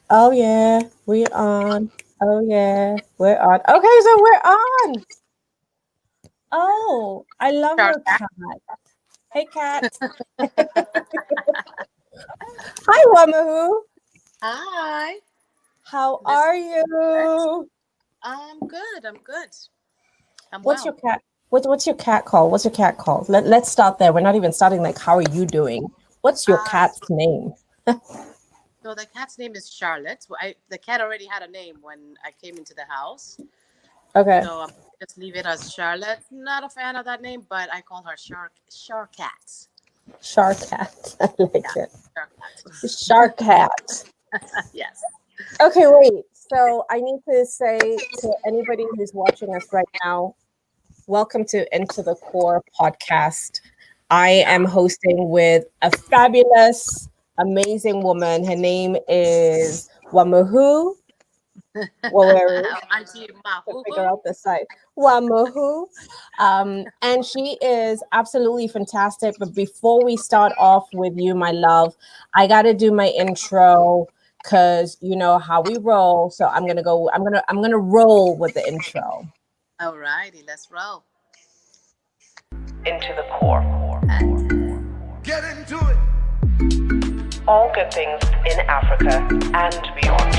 Oh yeah, we're on. Oh yeah, we're on. Okay, so we're on. Oh, I love Sure. your cat. Hey cat. Hi Wamuhu. Hi. How This are what? you? I'm good. I'm good. I'm What's your well. cat? What's your cat called? What's your cat called? Let's start there. We're not even starting like how are you doing? What's your Uh cat's name? so the cat's name is Charlotte. The cat already had a name when I came into the house. Okay. So I'm just leave it as Charlotte. Not a fan of that name, but I call her Shark Cat. Shark cat. I Yeah. like it. Shark Cat. Shark cat. Yes. Okay, wait. So I need to say to anybody who's watching us right now, welcome to Into the Core podcast. I Yeah. am hosting with a fabulous, amazing woman. Her name is Wamuhu. Waweru. Auntie To figure Mahuhu. out the site. Wamuhu. And she is absolutely fantastic. But before we start off with you, my love, I got to do my intro because you know how we roll. So I'm gonna go. I'm gonna roll with the intro. Alrighty, let's roll. Into the core. Uh, Get into it. All good things in Africa and beyond.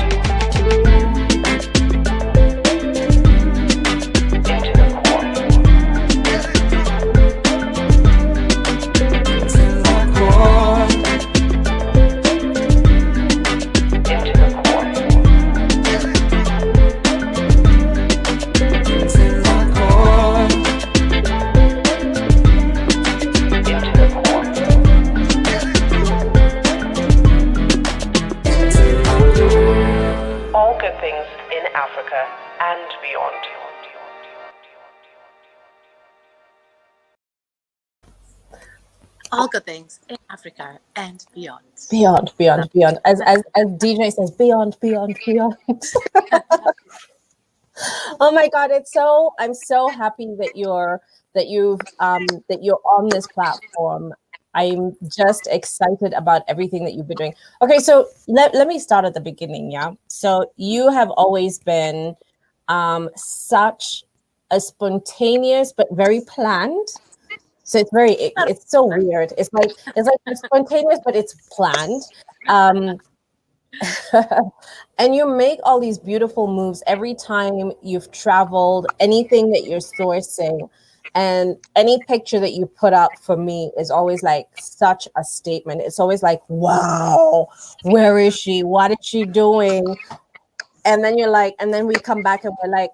Into the core. Get into it. It's in the core. Into the core. Get into it. It's in the core. Into the core. Get into it. It's in the core. All good things in Africa and beyond. all good things in Africa and beyond. Beyond, Love beyond, beyond. As DJ says, beyond, beyond, beyond. Oh my God, it's so I'm so happy that you're on this platform. I'm just excited about everything that you've been doing. Okay, so let me start at the beginning, yeah. So you have always been such a spontaneous but very planned. So it's so weird. It's like it's spontaneous but it's planned. Um and you make all these beautiful moves every time you've traveled, anything that you're sourcing, and any picture that you put up for me is always like such a statement. It's always like, wow, where is she? What is she doing? And then you're like, and then we come back and we're like,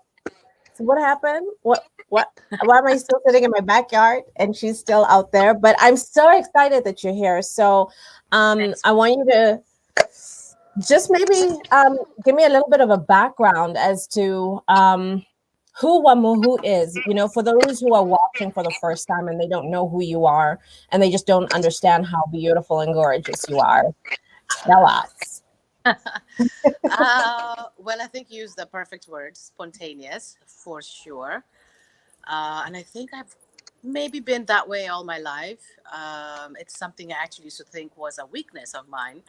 so what happened? What? Why am I still sitting in my backyard and she's still out there? But I'm so excited that you're here. So Thanks. I want you to just maybe give me a little bit of a background as to who Wamuhu is. You know, for those who are watching for the first time and they don't know who you are and they just don't understand how beautiful and gorgeous you are. Tell us. Well, I think you used the perfect word, spontaneous, for sure. And I think I've maybe been that way all my life. It's something I actually used to think was a weakness of mine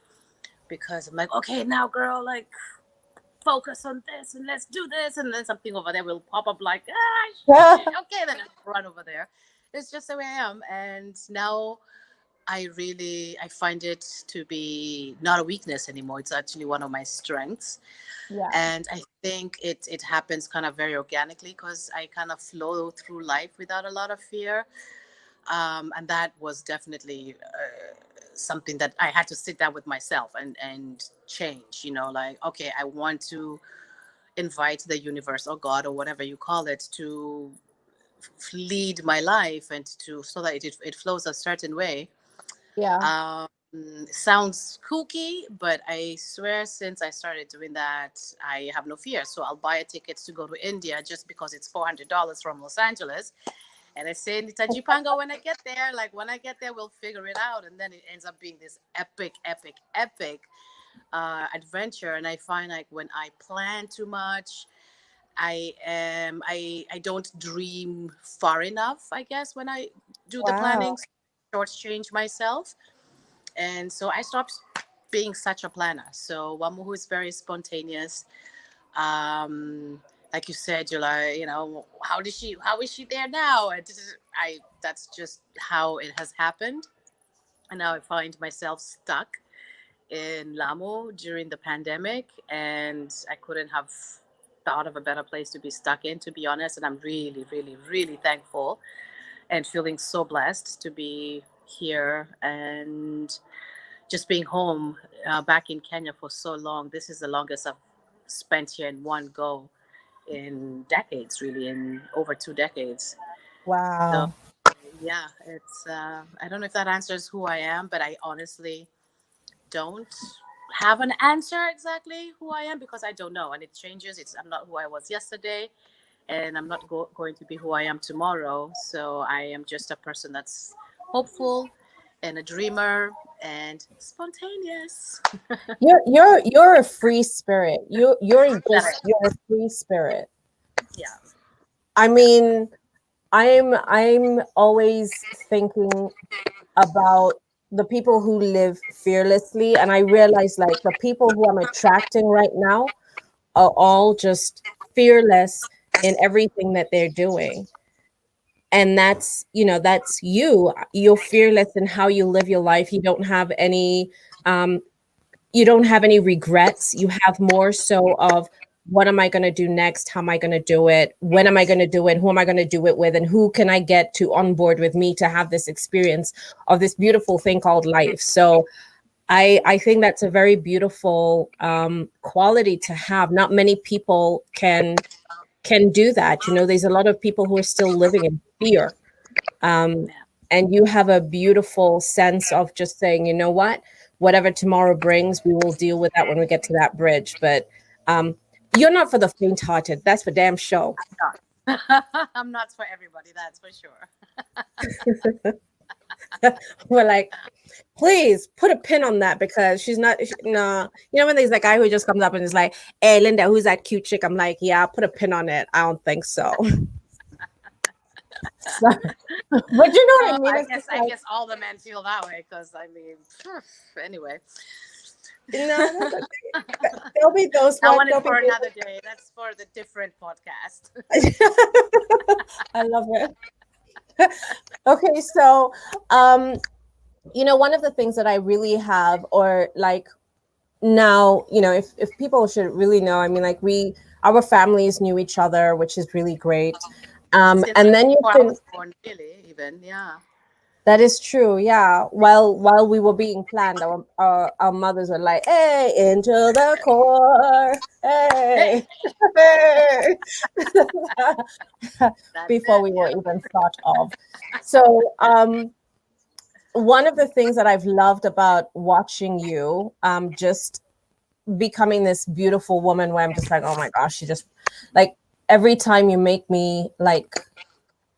because I'm like, okay, now, girl, like, focus on this and let's do this. And then something over there will pop up like, shit. Okay, then I run over there. It's just the way I am. And now I find it to be not a weakness anymore. It's actually one of my strengths. Yeah. And I think it happens kind of very organically because I kind of flow through life without a lot of fear. And that was definitely something that I had to sit down with myself and change. Like, okay, I want to invite the universe or God or whatever you call it to lead my life and to so that it flows a certain way. Yeah. um, Sounds kooky, but I swear since I started doing that, I have no fear. So I'll buy a ticket to go to India just because it's $400 from Los Angeles. And I say Nitajipanga when I get there. Like when I get there, we'll figure it out. And then it ends up being this epic adventure. And I find like when I plan too much, I don't dream far enough, I guess, when I do the Wow. planning, shortchange myself. And so I stopped being such a planner. So Wamuhu is very spontaneous. Like you said, you're like, how is she there now? And that's just how it has happened. And now I find myself stuck in Lamu during the pandemic, and I couldn't have thought of a better place to be stuck in, to be honest. And I'm really, really, really thankful and feeling so blessed to be here and just being home, back in Kenya for so long. This is the longest I've spent here in one go in decades, really, in over 2 decades. So Wow. yeah, I don't know if that answers who I am, but I honestly don't have an answer exactly who I am, because I don't know, and it changes. I'm not who I was yesterday, and I'm not going to be who I am tomorrow. So I am just a person that's hopeful and a dreamer and spontaneous. You're a free spirit. That You're a free spirit. Yeah, I yeah. mean, I'm always thinking about the people who live fearlessly, and I realize like the people who I'm attracting right now are all just fearless in everything that they're doing. And that's you're fearless in how you live your life. Um you don't have any regrets. You have more so of, what am I going to do next? How am I going to do it? When am I going to do it? Who am I going to do it with? And who can I get to on board with me to have this experience of this beautiful thing called life? So I think that's a very beautiful quality to have. Not many people can do that. There's a lot of people who are still living in fear. Um, Yeah. and you have a beautiful sense of just saying, you know what, whatever tomorrow brings, we will deal with that when we get to that bridge. But um, you're not for the faint-hearted. That's for damn sure. Not. I'm not for everybody, that's for sure. We're like, please put a pin on that, because she's not. No, when there's that guy who just comes up and is like, "Hey, Linda, who's that cute chick?" I'm like, "Yeah, put a pin on it. I don't think so." So, but you know what I Oh, mean? It's just I like, guess all the men feel that way, because I mean, anyway, no, that's okay. There'll be those that ones. one is There'll be for those. another day. That's for the different podcast. I love it. Okay, so um, one of the things that I really have, or like now, if people should really know, I mean, like our families knew each other, which is really great. Since And then you've before I been. was born, really, even, yeah. That is true, yeah. While we were being planned, our mothers were like, "Hey, into the core, Hey, hey, hey," that's before it. we were Yeah. even thought of. So, one of the things that I've loved about watching you, just becoming this beautiful woman, where I'm just like, oh my gosh, she just like, every time you make me like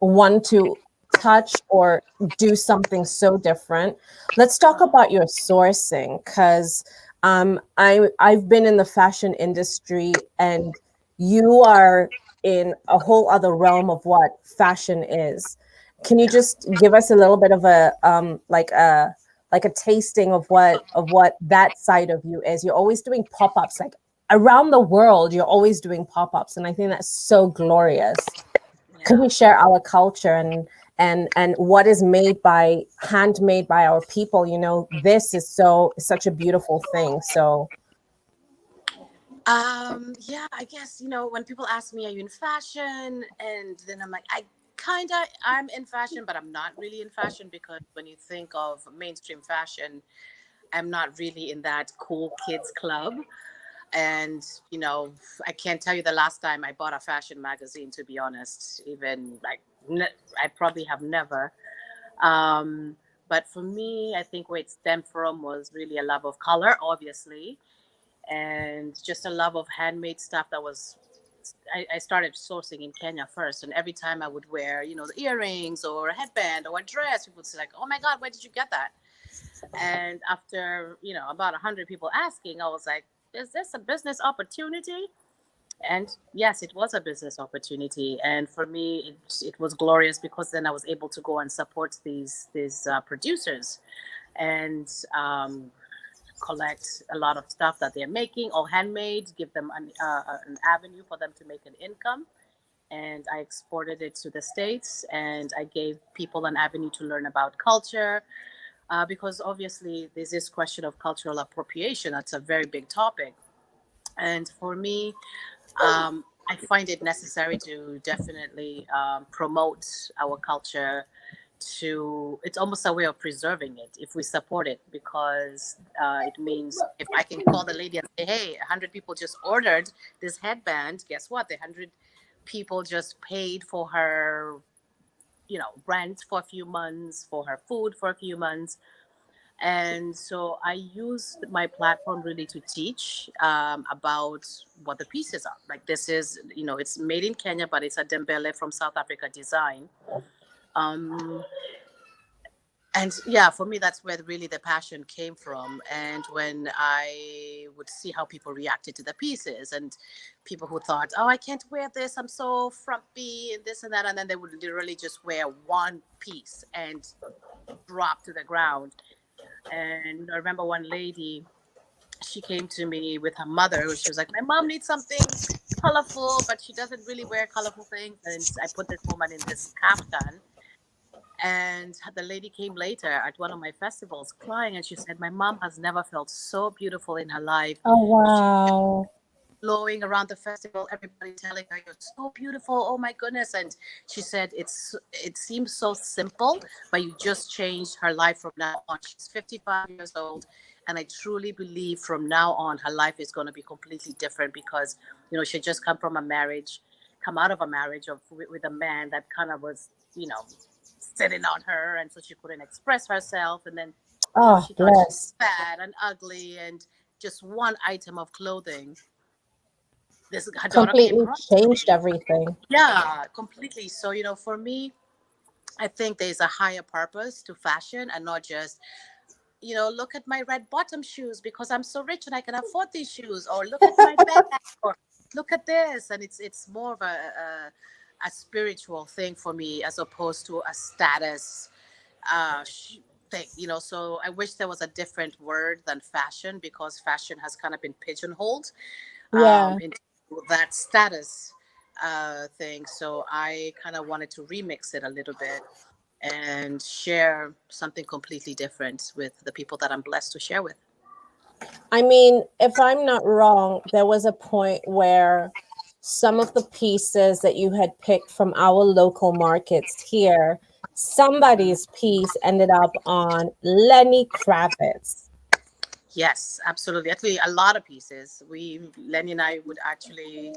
want to touch or do something so different. Let's talk Oh, about your sourcing, because I've been in the fashion industry, and you are in a whole other realm of what fashion is. Can you yeah. just give us a little bit of a like a tasting of what that side of you is? You're always doing pop-ups, like around the world. You're always doing pop-ups, and I think that's so glorious. Could Yeah. we share our culture and what is handmade by our people? This is such a beautiful thing. So Yeah, I guess, when people ask me, are you in fashion? And then I'm like, I'm in fashion, but I'm not really in fashion, because when you think of mainstream fashion, I'm not really in that cool kids club. And, I can't tell you the last time I bought a fashion magazine, to be honest. Even like, I probably have never. Um, but for me, I think where it stemmed from was really a love of color, obviously, and just a love of handmade stuff. I started sourcing in Kenya first, and every time I would wear, the earrings or a headband or a dress, people would say like, "Oh my God, where did you get that?" And after, about 100 people asking, I was like, "Is this a business opportunity?" And yes, it was a business opportunity, and for me, it was glorious, because then I was able to go and support these producers, and collect a lot of stuff that they're making, all handmade, give them an avenue for them to make an income. And I exported it to the States, and I gave people an avenue to learn about culture, because obviously there's this question of cultural appropriation. That's a very big topic. And for me, I find it necessary to definitely promote our culture. To It's almost a way of preserving it if we support it, because it means if I can call the lady and say, "Hey, 100 people just ordered this headband. Guess what? The 100 people just paid for her, rent for a few months, for her food for a few months." And so I use my platform really to teach about what the pieces are. Like, this is, it's made in Kenya, but it's a Dembele from South Africa design. Um, and yeah, for me, that's where really the passion came from. And when I would see how people reacted to the pieces, and people who thought, "Oh, I can't wear this, I'm so frumpy," and this and that, and then they would literally just wear one piece and drop to the ground. And I remember one lady, she came to me with her mother, who she was like, "My mom needs something colorful, but she doesn't really wear colorful things." And I put this woman in this kaftan. And the lady came later at one of my festivals crying, and she said, "My mom has never felt so beautiful in her life. Oh, She wow. glowing around the festival, everybody telling her, 'You're so beautiful. Oh my goodness.'" And she said, it seems so simple, but you just changed her life from now on. She's 55 years old. And I truly believe from now on, her life is going to be completely different, because, she just come out of a marriage with a man that kind of was, sitting on her. And so she couldn't express herself. And then, Oh, she thought she bless. was fat and ugly, and just one item of clothing, this her daughter came Completely crying to changed me. everything. Yeah, completely. So, for me, I think there's a higher purpose to fashion, and not just, look at my red bottom shoes because I'm so rich and I can afford these shoes, or look at my bag, or look at this. And it's more of a spiritual thing for me, as opposed to a status thing. So I wish there was a different word than fashion, because fashion has kind of been pigeonholed Yeah. into that status thing. So I kind of wanted to remix it a little bit and share something completely different with the people that I'm blessed to share with. I mean, if I'm not wrong, there was a point where some of the pieces that you had picked from our local markets here, Mhm. somebody's piece ended up on Lenny Kravitz. Yes, absolutely. Actually, a lot of pieces. Lenny and I would actually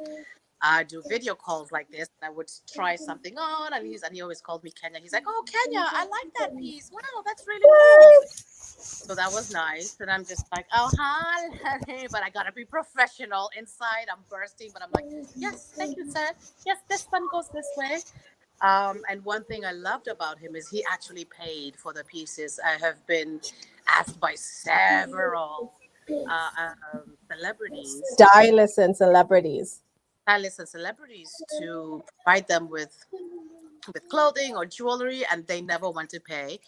do video calls like this. And I would try something on, and he always called me Kenya. He's like, "Oh, Kenya, I like that piece. Wow, that's really cool." What? So that was nice. And I'm just like, "Oh, hi, Lenny," but I gotta be professional. Inside, I'm bursting, but I'm like, "Yes, thank you, sir. Yes, this one goes this way." And one thing I loved about him is he actually paid for the pieces. I have been asked by several celebrities, Stylists and celebrities. stylists and celebrities, to provide them with clothing or jewelry, and they never want to pay.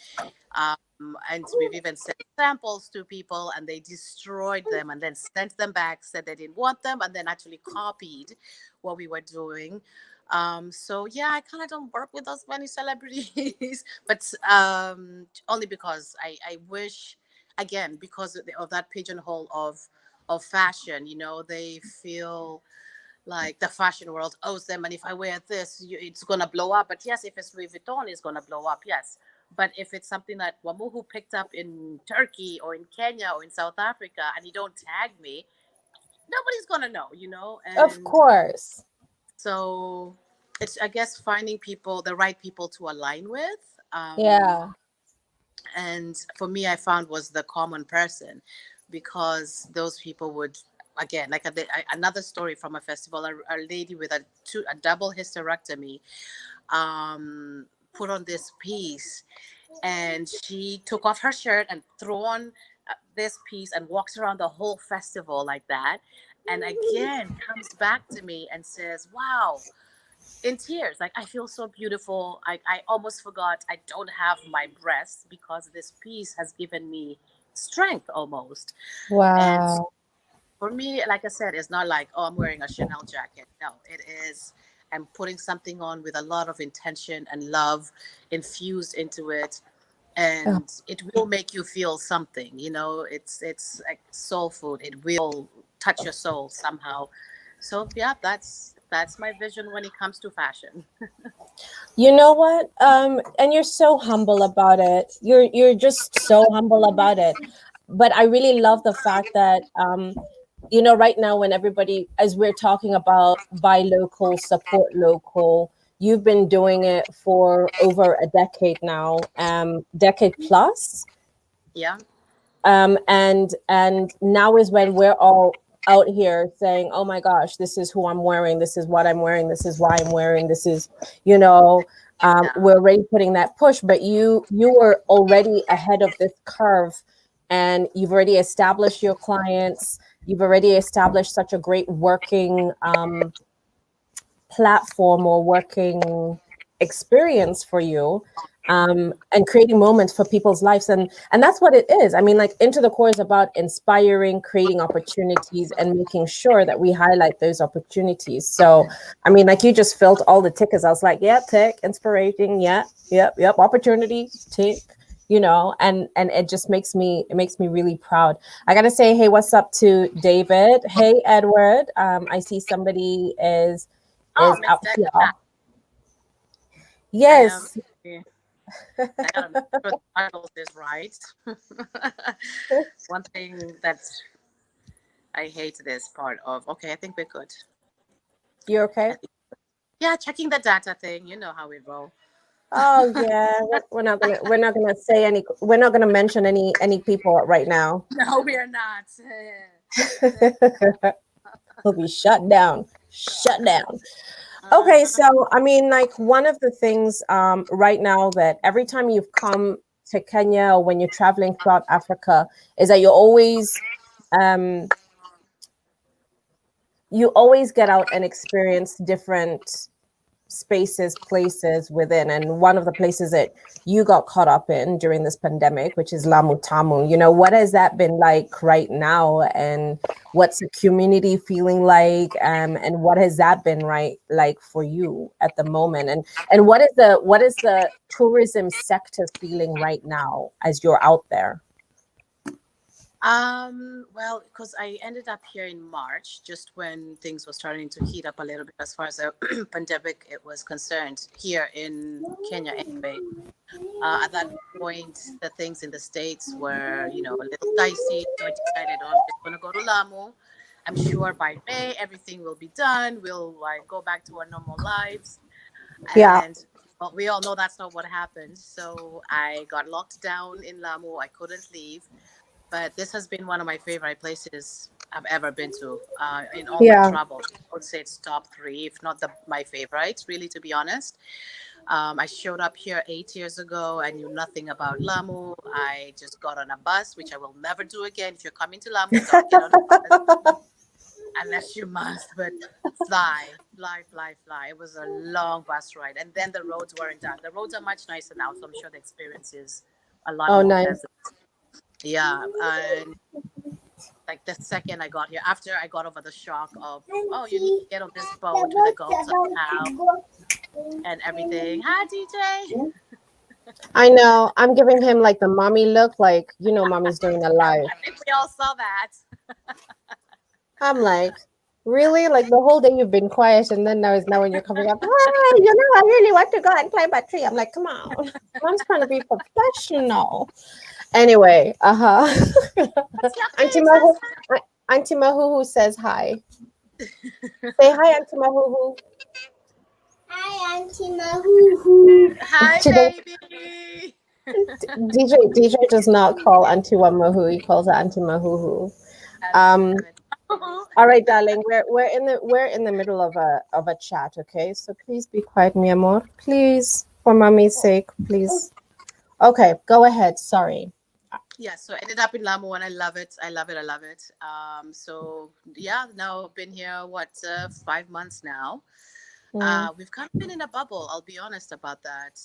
And we've even sent samples to people, and they destroyed them and then sent them back, said they didn't want them, and then actually copied what we were doing. So yeah, I kind of don't work with those many celebrities, but only because I wish, again, because of that pigeonhole of fashion. They feel like the fashion world owes them, and if I wear this, it's gonna blow up. But yes, if it's Louis Vuitton, it's gonna blow up. Yes, but if it's something that Wamuhu picked up in Turkey or in Kenya or in South Africa, and you don't tag me, nobody's gonna know. Of And course. so it's, I guess, finding the right people to align with. Yeah. And for me, I found was the common person, because those people would, again, like another story from a festival, a lady with a double hysterectomy put on this piece, and she took off her shirt and threw on this piece and walks around the whole festival like that, and again comes back to me and says, "Wow," in tears, like, "I feel so beautiful. I almost forgot I don't have my breasts, because this piece has given me strength almost. And Wow. for me, like I said, it's not like, oh, I'm wearing a Chanel jacket. No, it is, I'm putting something on with a lot of intention and love infused into it. Oh, And it will make you feel something, it's like soul food. It will touch your soul somehow. So yeah, that's my vision when it comes to fashion. you know what? And you're so humble about it. You're just so humble about it. But I really love the fact that right now when everybody, as we're talking about buy local, support local, you've been doing it for over a decade now, decade plus. Yeah. And now is when we're all out here saying, oh my gosh, this is who I'm wearing, this is what I'm wearing, this is why I'm wearing, this is, you know Yeah. we're already putting that push. But you were already ahead of this curve, and you've already established your clients, you've already established such a great working platform or working experience for you, and creating moments for people's lives. And that's what it is. I mean, like, Into the Core is about inspiring, creating opportunities, and making sure that we highlight those opportunities. So I mean, like, you just filled all the tickets. I was like, yeah, tick, inspiration, yeah, yep, opportunity, tick. And it just makes me really proud. I gotta say, hey, what's up to David? Hey, Edward. I see somebody Oh, is Miss out here. Declan. I am. Yes. I gotta make sure the titles is right. One thing that I hate this part of. Okay, I think we're good. You I okay? think, yeah, checking the data thing. You know how we roll. Oh yeah. We're not gonna mention any people right now. No, we are not. He'll be shut down. Shut down. Okay, Mhm. so I mean, like, one of the things right now, that every time you've come to Kenya, or when you're traveling throughout Africa, is that um you always get out and experience different spaces, places within. And one of the places that you got caught up in during this pandemic, which is Lamu Tamu. What has that been like right now? And what's the community feeling like? And what has that been like for you at the moment? And what is the tourism sector feeling right now as you're out there? Well, because I ended up here in March, just when things were starting to heat up a little bit as far as the pandemic it was concerned here in Kenya anyway. At that point, the things in the States were, a little dicey. So I decided, oh, I'm just going to go to Lamu. I'm sure by May everything will be done. We'll like go back to our normal lives. Yeah. And well, we all know that's not what happened. So I got locked down in Lamu. I couldn't leave. But this has been one of my favorite places I've ever been to in all my Yeah. travels. I would say it's top three, if not my favorite, really, to be honest. I showed up here 8 years ago. I knew nothing about Lamu. I just got on a bus, which I will never do again. If you're coming to Lamu, don't get on a bus unless you must. But fly, fly, fly, fly. It was a long bus ride. And then the roads weren't done. The roads are much nicer now, so I'm sure the experience is a lot Oh, more nice. pleasant. Yeah. And like the second I got here, after I got over the shock of, oh, you need to get on this boat with the goats somehow and everything. Hi, DJ. I know. I'm giving him like the mommy look, like, mommy's doing a live. I think we all saw that. I'm like, really? Like, the whole day you've been quiet, and then now when you're coming up, hi, I really want to go and climb a tree. I'm like, come on. Mom's trying to be professional. Anyway, What's your Auntie page? Mahu, Auntie Mahuhu says hi. Say hi, Auntie Mahuhu. Hi, Auntie Mahu. Hi, She does, baby. DJ does not call Auntie Mahu. He calls her Auntie Mahuhu. That's too Um, good. all right, darling. We're in the middle of a chat, okay? So please be quiet, mi amor. Please, for mommy's sake, please. Okay, go ahead. Sorry. Yeah, so I ended up in Lamu and I love it. I love it. I love it. So yeah, now I've been here, 5 months now. Mm, We've kind of been in a bubble. I'll be honest about that.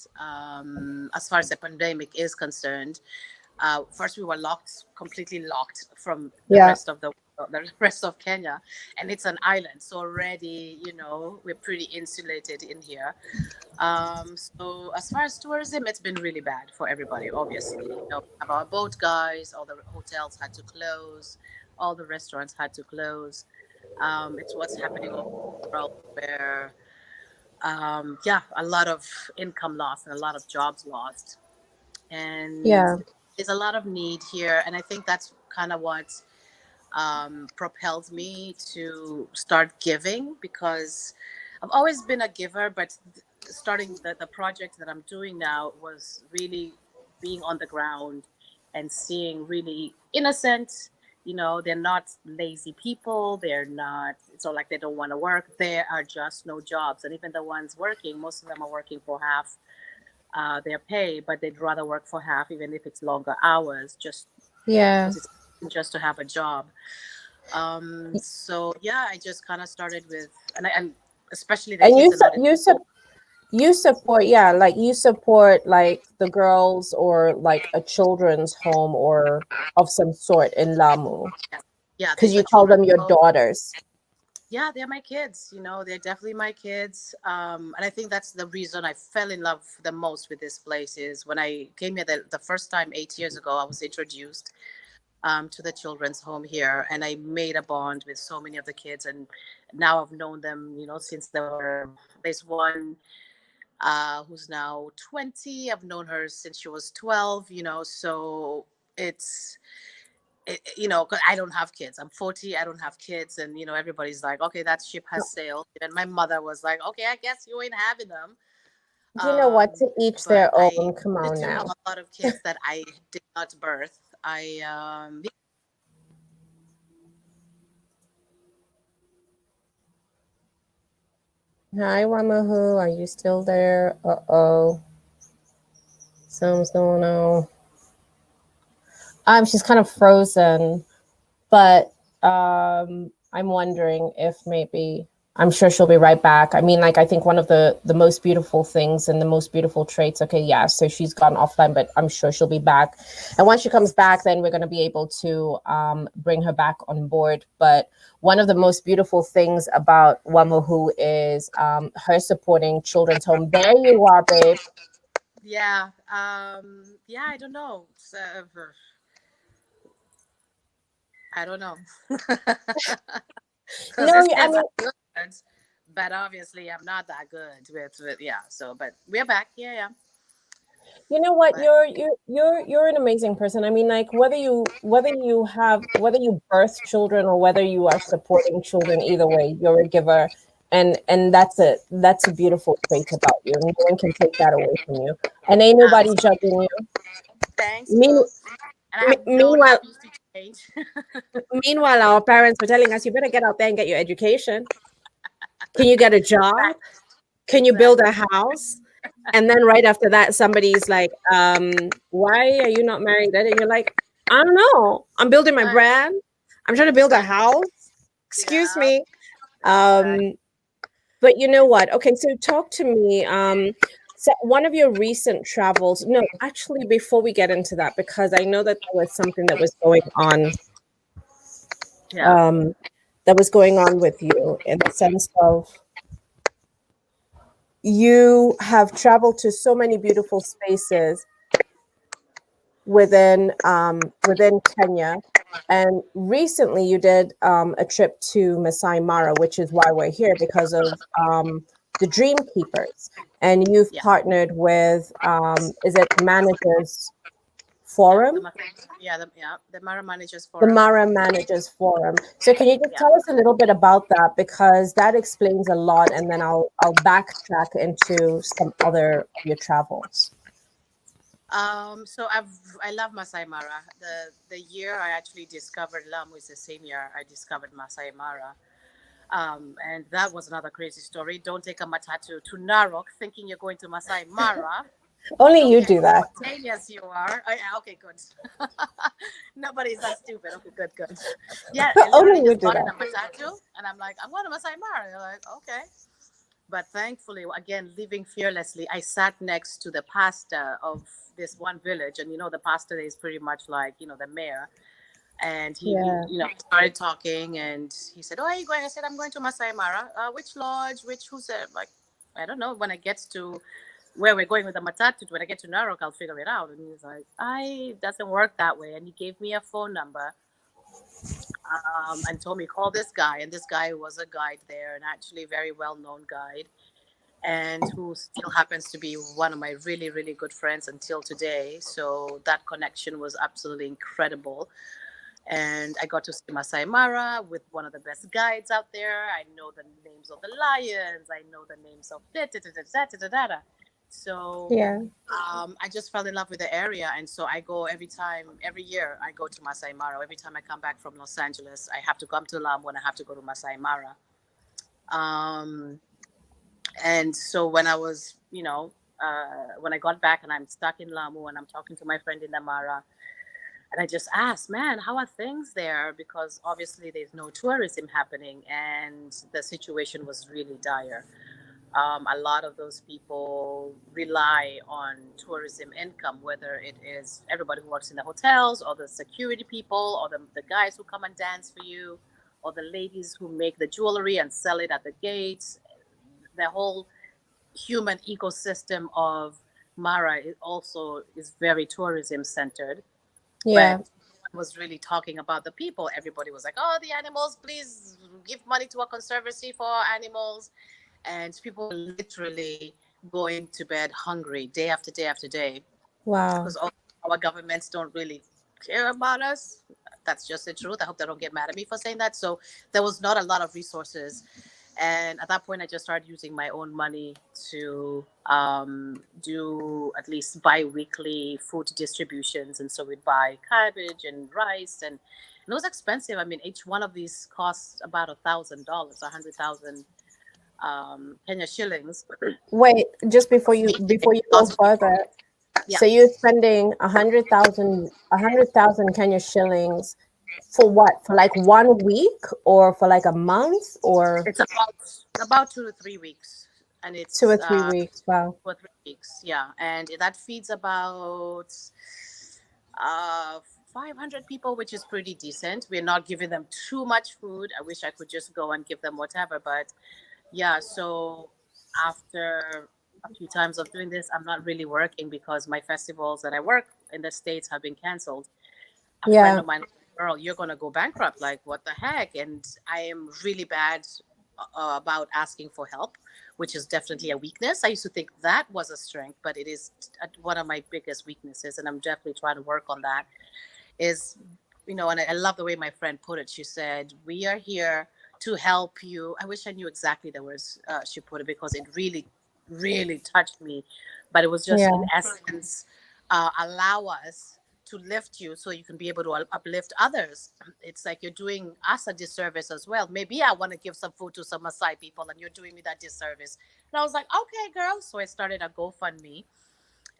As far as the pandemic is concerned, First we were completely locked from Yeah. the rest of Kenya, and it's an island, so already we're pretty insulated in here. So as far as tourism, it's been really bad for everybody. Obviously, we have our boat guys, all the hotels had to close, all the restaurants had to close. It's what's happening all over the world, where yeah, a lot of income lost and a lot of jobs lost, and Yeah. there's a lot of need here, and I think that's kind of what propelled me to start giving, because I've always been a giver, but starting the project that I'm doing now was really being on the ground and seeing really innocent, they're not lazy people. They're not, it's not like they don't want to work. There are just no jobs. And even the ones working, most of them are working for half their pay, but they'd rather work for half, even if it's longer hours, just Yeah. because it's just to have a job. So yeah, I just kind of started with, and especially the And kids are not in school. you support, yeah, like you support like the girls or like a children's home or of some sort in Lamu, Yeah, yeah, because there's you a call children's them your home. daughters. Yeah, they're my kids. They're definitely my kids. And I think that's the reason I fell in love the most with this place. Is when I came here the first time 8 years ago, I was introduced to the children's home here, and I made a bond with so many of the kids, and now I've known them, since they were. There's one who's now 20. I've known her since she was 12. So it's 'cause I don't have kids. I'm 40. I don't have kids, and everybody's like, okay, that ship has sailed. And my mother was like, okay, I guess you ain't having them. You know what? To each But their I own. Come on do have now. a lot of kids that I did not birth. Hi, Wamuhu. Are you still there? Uh-oh. Something's going on. She's kind of frozen, but I'm wondering if maybe I'm sure she'll be right back. I mean, like I think one of the most beautiful things and the most beautiful traits. Okay, yeah, so she's gone offline, but I'm sure she'll be back. And once she comes back, then we're going to be able to bring her back on board. But one of the most beautiful things about Wamuhu is her supporting children's home. There you are, babe. Yeah. Yeah, I don't know. So, I don't know. Because No, these I kids are mean, good, but obviously I'm not that good with yeah. So, but we're back. Yeah, yeah. you know what? But You're an amazing person. I mean, like whether you birth children or whether you are supporting children, either way, you're a giver, and that's a beautiful trait about you. No one can take that away from you, and ain't nobody judging you. thanks, Mean, boo. And I have no meanwhile, lovies to change. meanwhile, our parents were telling us you better get out there and get your education. Can you get a job? Can you build a Exactly. house? And then right after that, somebody's like, why are you not married? And you're like, I don't know. I'm building my I brand. I'm trying to build a exactly. house. Excuse Yeah. me. Exactly. Um, but you know what? Okay, so talk to me. So one of your recent travels, no, actually, before we get into that, because I know that there was something Yeah. um, that was going on with you in the sense of you have traveled to so many beautiful spaces within Kenya. And recently you did a trip to Masai Mara, which is why we're here because of the Dream Keepers. And you've Yeah. partnered with, is it Managers Yeah. Forum? The Mara Managers The Forum. Mara Managers Forum. So can you just Yeah. tell us a little bit about that because that explains a lot, and then I'll backtrack into some other of your travels. So I love Masai Mara. The year I actually discovered Lamu is the same year I discovered Masai Mara. And that was another crazy story. Don't take a matatu to Narok thinking you're going to Masai Mara. Only Don't you care do how that. spontaneous you are. Oh, yeah, okay, good. Nobody's that stupid. Okay, good, good. Yeah, I Only literally you just do got in that. a matatu and I'm like, I'm going to Masai Mara. They're like, okay. But thankfully, again, living fearlessly, I sat next to the pastor of this one village, and the pastor is pretty much like the mayor. And he Yeah. started talking, and he said, "Oh, are you going?" I said, "I'm going to Masai Mara. Which lodge? Who's it?" Like, I don't know. When I get to where we're going with the matatu, when I get to Narok, I'll figure it out. And he's like, "It doesn't work that way." And he gave me a phone number, and told me, "Call this guy." And this guy was a guide there, and actually a very well-known guide, and who still happens to be one of my really, really good friends until today. So that connection was absolutely incredible. And I got to see Masai Mara with one of the best guides out there. I know the names of the lions. I know the names of da da da da da da da da. So Yeah. I just fell in love with the area, and so I go every year I go to Masai Mara. Every time I come back from Los Angeles, I have to come to Lamu and I have to go to Masai Mara. Um, and so when I was, when I got back and I'm stuck in Lamu and I'm talking to my friend in the Mara, and I just asked, man, how are things there? Because obviously there's no tourism happening, and the situation was really dire. A lot of those people rely on tourism income, whether it is everybody who works in the hotels, or the security people, or the guys who come and dance for you, or the ladies who make the jewelry and sell it at the gates. The whole human ecosystem of Mara also is very tourism centered, Yeah. but was really talking about the people. Everybody was like, "Oh, the animals! Please give money to a conservancy for animals." And people were literally going to bed hungry day after day after day, Wow. because our governments don't really care about us. That's just the truth. I hope they don't get mad at me for saying that. So there was not a lot of resources, and at that point I just started using my own money to do at least bi-weekly food distributions. And so we'd buy cabbage and rice, and it was expensive. I mean, each one of these costs about $1,000, 100,000 Kenya shillings. Wait, just before you go Lots of people. further, Yeah, so you're spending 100,000 Kenya shillings for what? For like 1 week or for like a month or it's about 2 to 3 weeks, and two or it's three weeks? Wow. 2 or 3 weeks. Yeah, and that feeds about uh 500 people, which is pretty decent. We're not giving them too much food. I wish I could just go and give them whatever, but yeah. So after a few times of doing this, I'm not really working because my festivals that I work in the States have been canceled. A friend Yeah. of mine, "Girl, you're gonna go bankrupt. Like, what the heck?" And I am really bad about asking for help, which is definitely a weakness. I used to think that was a strength, but it is one of my biggest weaknesses, and I'm definitely trying to work on that. Is and I love the way my friend put it. She said, "We are here to help you." I wish I knew exactly the words she put it, because it really, really touched me. But it was just in Yeah. essence, allow us to lift you so you can be able to uplift others. It's like you're doing us a disservice as well. Maybe I want to give some food to some Maasai people, and you're doing me that disservice. And I was like, "Okay, girl." So I started a GoFundMe,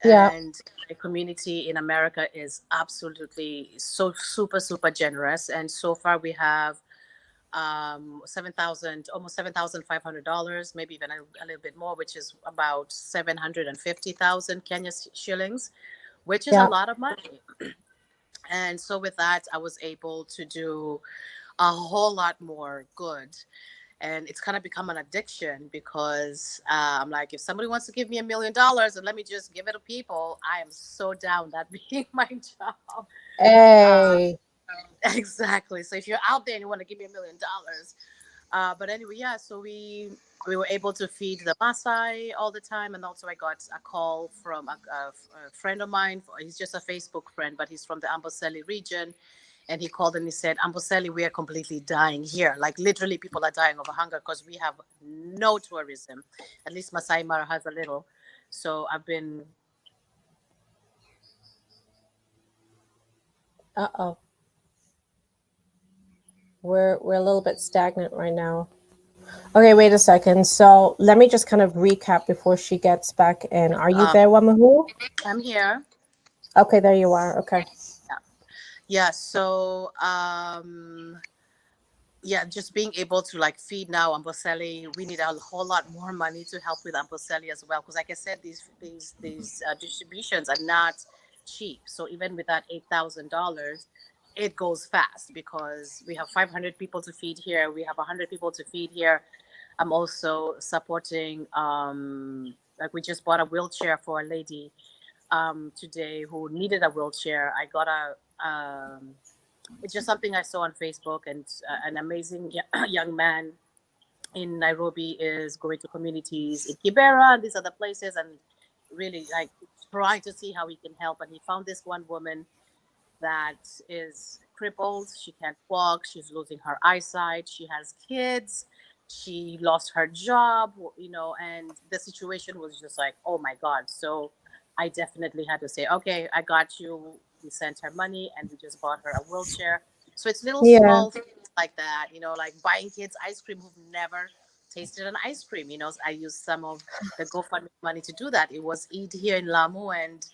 Yeah. and the community in America is absolutely so super super generous. And so far we have 7,000, almost $7,500, maybe even a little bit more, which is about 750,000 Kenya shillings, which is a Yeah. lot of money. And so with that, I was able to do a whole lot more good. And it's kind of become an addiction, because I'm like, if somebody wants to give me $1 million and let me just give it to people, I am so down, that being my job. Uh, Hey. exactly. So if you're out there and you want to give me $1 million, but anyway, yeah. So we were able to feed the Maasai all the time, and also I got a call from a friend of mine. He's just a Facebook friend, but he's from the Amboseli region, and he called and he said, "Amboseli, we are completely dying here. Like, literally, people are dying of hunger because we have no tourism. At least Masai Mara has a little." So I've been. Uh-oh. We're a little bit stagnant right now. Okay, wait a second. So let me just kind of recap before she gets back in. Are you Uh, there, Wamahu? I'm here. Okay, there you are. Okay. Yeah. Yeah. So yeah, just being able to like feed now Amboseli, we need a whole lot more money to help with Amboseli as well. Because like I said, these distributions are not cheap. So even with that $8,000, it goes fast because we have 500 people to feed here. We have 100 people to feed here. I'm also supporting. Like we just bought a wheelchair for a lady today who needed a wheelchair. I got a it's just something I saw on Facebook, and an amazing young man in Nairobi is going to communities in Kibera and these other places, and really like trying to see how he can help. And he found this one woman that is crippled. She can't walk. She's losing her eyesight. She has kids. She lost her job, and the situation was just like, oh my God. So I definitely had to say, okay, I got you. We sent her money and we just bought her a wheelchair. So it's little Yeah. small things like that, like buying kids ice cream who've never tasted an ice cream. I used some of the GoFundMe money to do that. It was Eid here in Lamu, and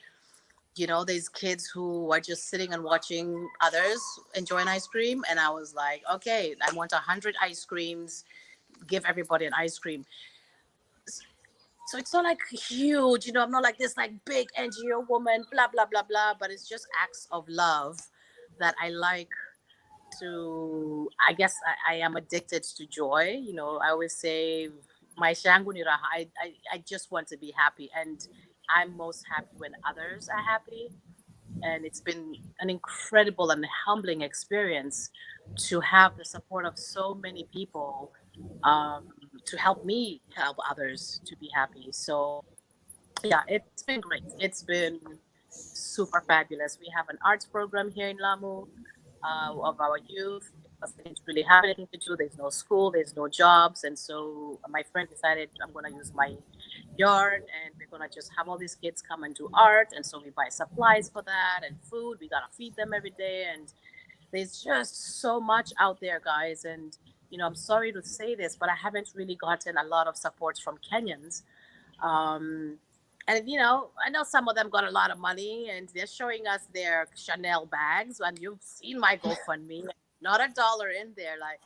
there's kids who are just sitting and watching others enjoying ice cream. And I was like, okay, I want 100 ice creams, give everybody an ice cream. So it's not like huge, I'm not like this like big NGO woman, blah, blah, blah, blah. But it's just acts of love that I like to, I guess I am addicted to joy. I always say, my shangu ni raha. I just want to be happy. And I'm most happy when others are happy. And it's been an incredible and humbling experience to have the support of so many people, to help me help others to be happy. So yeah, it's been great. It's been super fabulous. We have an arts program here in Lamu, of our youth, because they didn't really have anything to do. There's no school, there's no jobs. And so my friend decided, I'm going to use my yard and we're going to just have all these kids come and do art. And so we buy supplies for that and food. We got to feed them every day. And there's just so much out there, guys. And, I'm sorry to say this, but I haven't really gotten a lot of support from Kenyans. Um, and I know some of them got a lot of money and they're showing us their Chanel bags, and you've seen my GoFundMe, not a dollar in there, like,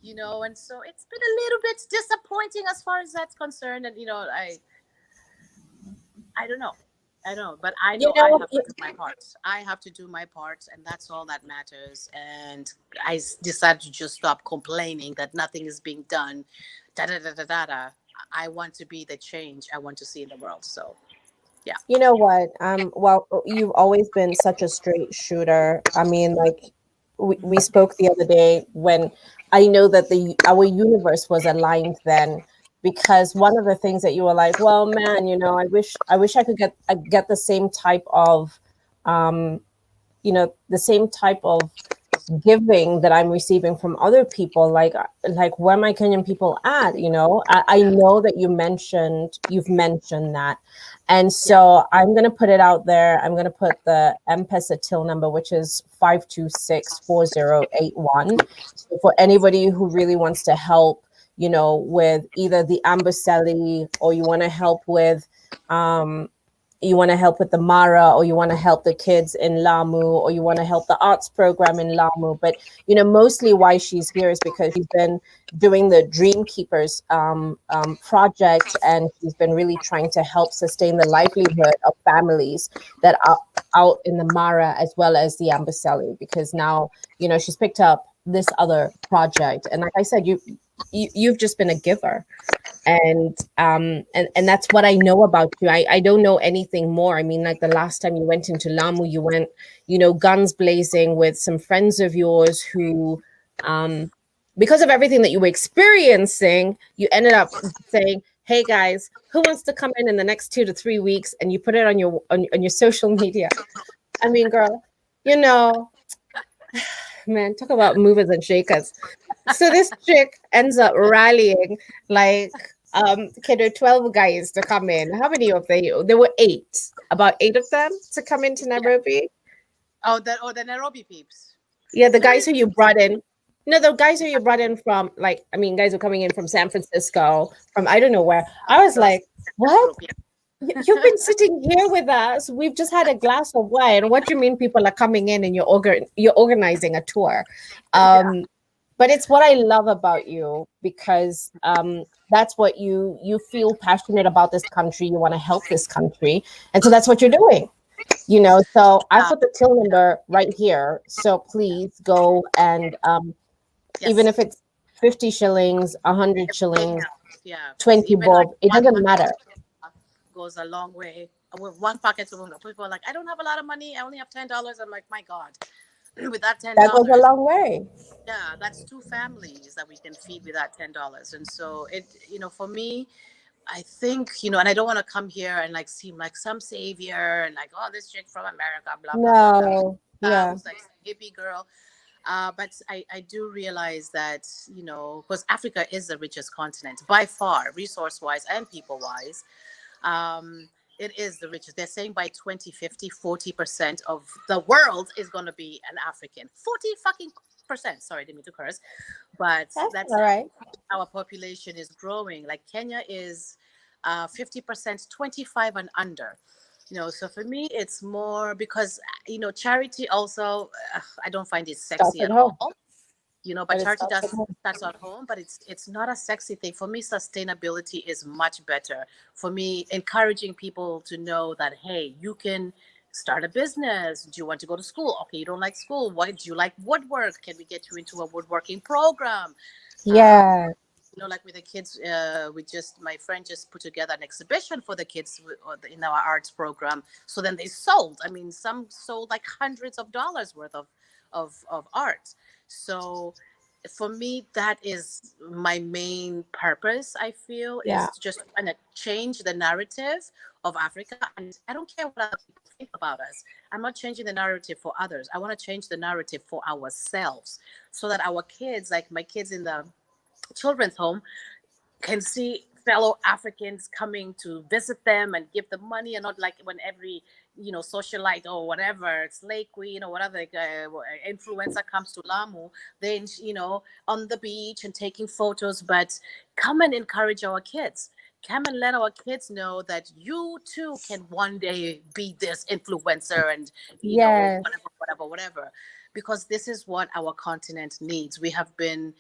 and so it's been a little bit disappointing as far as that's concerned. And I don't know. I know, but I You know I know, have to do my part. I have to do my part, and that's all that matters. And decided to just stop complaining that nothing is being done. Da da da da da da. I want to be the change I want to see in the world. So, yeah. you know what? Well, you've always been such a straight shooter. I mean, like we spoke the other day when I know that our universe was aligned then, because one of the things that you were like, well, man, I wish I could get the same type of, um, the same type of giving that I'm receiving from other people. Like where my Kenyan people at, I know that you've mentioned that. And Yeah. so I'm gonna put it out there. I'm gonna put the M-Pesa till number, which is 5264081. So for anybody who really wants to help, with either the Amboseli, or you want to help with the Mara, or you want to help the kids in Lamu, or you want to help the arts program in Lamu. But, mostly why she's here is because she's been doing the Dream Keepers project, and she's been really trying to help sustain the livelihood of families that are out in the Mara as well as the Amboseli, because now, she's picked up this other project. And like I said, you've just been a giver, and that's what I know about you. I don't know anything more. I mean, like the last time you went into Lamu, you went, guns blazing with some friends of yours who, because of everything that you were experiencing, you ended up saying, hey guys, who wants to come in the next 2 to 3 weeks? And you put it on your social media. I mean, girl, you know man, talk about movers and shakers. So this chick ends up rallying like, okay, there are 12 guys to come in. How many of they? There were eight, about eight of them to come into Yeah. Nairobi. Oh, the Nairobi peeps. Yeah, the guys Really? who you brought in. No, the guys who you brought in from, like, I mean, guys were coming in from San Francisco, from I don't know where. I was Those like, what? group. Yeah. You've been sitting here with us. We've just had a glass of wine. What do you mean people are coming in and you're organizing a tour? Yeah. Um, But it's what I love about you, because that's what you feel passionate about this country. You want to help this country, and so that's what you're doing. So I Uh, put the till number right here. So please go and even yes. if it's 50 shillings, 100 Everything shillings, helps, yeah, because 20 even like bob, it doesn't one matter. goes a long way. With one pocket, people are like, I don't have a lot of money. I only have $10. I'm like, my God, with that ten That goes a dollars, long way. yeah, that's two families that we can feed with that $10. And so for me, I think, and I don't want to come here and like seem like some savior and like, oh, this chick from America, blah blah blah blah. No, yeah, Who's like hippie girl. But I do realize that, because Africa is the richest continent by far, resource wise and people wise. Um, it is the richest. They're saying by 2050, 40% of the world is going to be an African. 40 fucking percent. Sorry, didn't mean to curse. But that's that's all right. our population is growing. Like Kenya is 50%, 25 and under. So for me, it's more because, charity also, I don't find it Starts sexy at at home, all. But but it charity starts at does home. starts at home, but it's not a sexy thing. For me, sustainability is much better. For me, encouraging people to know that, hey, you can start a business. Do you want to go to school? Okay, you don't like school. Why do you like woodwork? Can we get you into a woodworking program? Um, Yeah, like with the kids, my friend just put together an exhibition for the kids in our arts program. So then they sold. I mean, some sold like hundreds of dollars worth of art. So for me, that is my main purpose. I feel yeah, is just trying to change the narrative of Africa, and I don't care what other people think about us. I'm not changing the narrative for others. I want to change the narrative for ourselves, so that our kids, like my kids in the children's home, can see fellow Africans coming to visit them and give them money, and not like when every socialite or whatever slay queen or whatever influencer comes to Lamu, then on the beach and taking photos. But come and encourage our kids. Come and let our kids know that you too can one day be this influencer and yes, whatever, because this is what our continent needs. We have been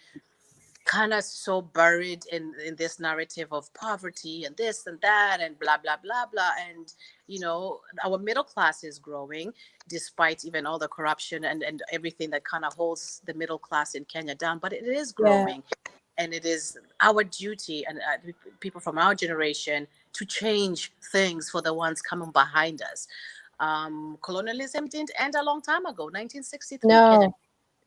kind of so buried in this narrative of poverty and this and that and blah blah blah blah. And our middle class is growing despite even all the corruption and everything that kind of holds the middle class in Kenya down, but it is yeah, growing. And it is our duty, and people from our generation, to change things for the ones coming behind us. Colonialism didn't end a long time ago. 1963 Kenya no,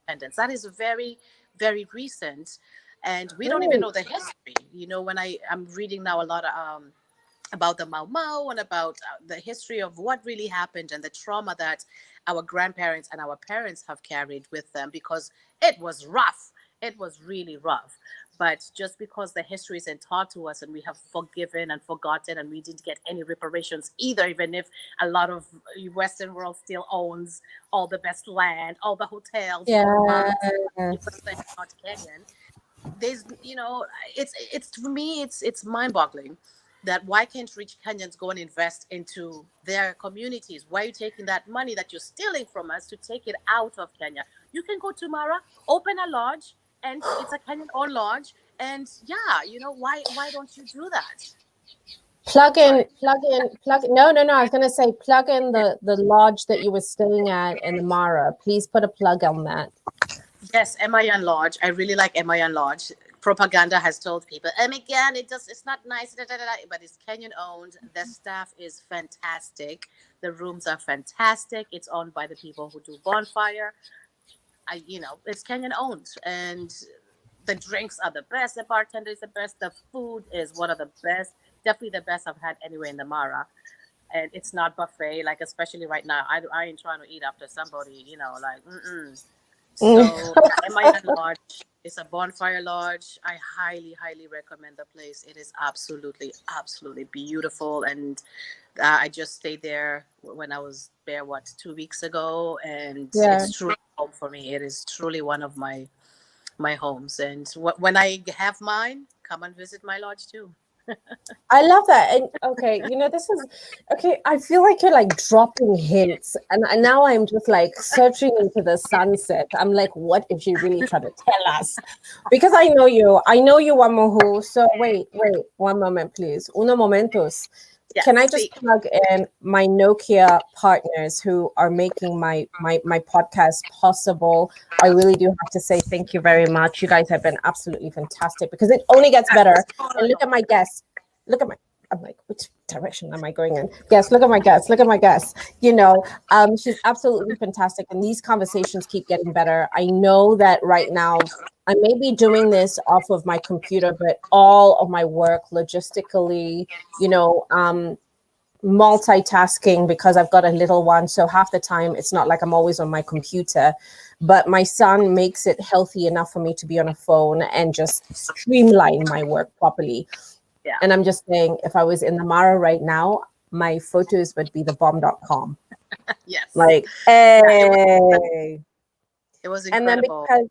independence. That is very, very recent, and we don't even right, know the history. When I'm reading now a lot of about the Mau Mau and about the history of what really happened and the trauma that our grandparents and our parents have carried with them, because it was rough. It was really rough. But just because the history isn't taught to us and we have forgiven and forgotten and we didn't get any reparations either, even if a lot of Western world still owns all the best land, all the hotels, all the mines, yes, 50% not Kenyan. There's it's for me, it's mind-boggling that why can't rich Kenyans go and invest into their communities? Why are you taking that money that you're stealing from us to take it out of Kenya? You can go to Mara, open a lodge, and it's a Kenyan owned lodge. And yeah, why don't you do that? plug in, Sorry. no, I was gonna say plug in the lodge that you were staying at in the Mara. Please put a plug on that. Yes, Emayan Lodge. I really like Emayan Lodge. Propaganda has told people, again, it's not nice, da, da, da, da," but it's Kenyan owned. The staff is fantastic. The rooms are fantastic. It's owned by the people who do bonfire. It's Kenyan owned, and the drinks are the best. The bartender is the best. The food is one of the best. Definitely the best I've had anywhere in the Mara. And it's not buffet, like especially right now. I ain't trying to eat after somebody, like mm-mm. So MIN Lodge is a bonfire lodge. I highly, highly recommend the place. It is absolutely, absolutely beautiful. And I just stayed there when I was there, 2 weeks ago, and Yeah, it's truly home for me. It is truly one of my homes. And when I have mine, come and visit my lodge too. I love that. And okay, this is okay. I feel like you're like dropping hints, and now I'm just like searching into the sunset. I'm like, what is she really trying to tell us? Because I know you. I know you, Wamuhu. So wait, one moment, please. Uno momentos. Yeah, Can I just see. plug in my Nokia partners who are making my podcast possible? I really do have to say thank you very much. You guys have been absolutely fantastic because it only gets better. And look at my guests. Look at my. I'm like, which direction am I going in? Yes, look at my guests. Look at my guests. She's absolutely fantastic, and these conversations keep getting better. I know that right now I may be doing this off of my computer, but all of my work logistically, you know, multitasking because I've got a little one. So half the time it's not like I'm always on my computer, but my son makes it healthy enough for me to be on a phone and just streamline my work properly. Yeah. And I'm just saying, if I was in the Mara right now, my photos would be the bomb.com. Yes. Like, Yeah, hey. it was And then incredible.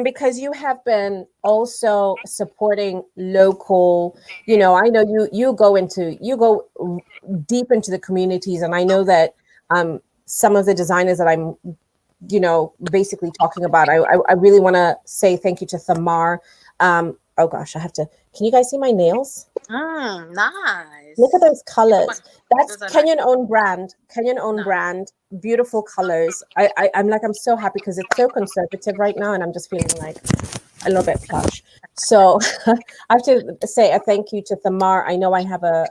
because you have been also supporting local, I know you go deep into the communities, and I know that some of the designers that I'm basically talking about, I really want to say thank you to Thamar. Oh gosh, can you guys see my nails? Nice. Look at those colors. That's Those are Kenyan owned brand. nice. Brand. Beautiful colors. I'm so happy because it's so conservative right now, and I'm just feeling like a little bit plush. So I have to say a thank you to Thamar. I know I have a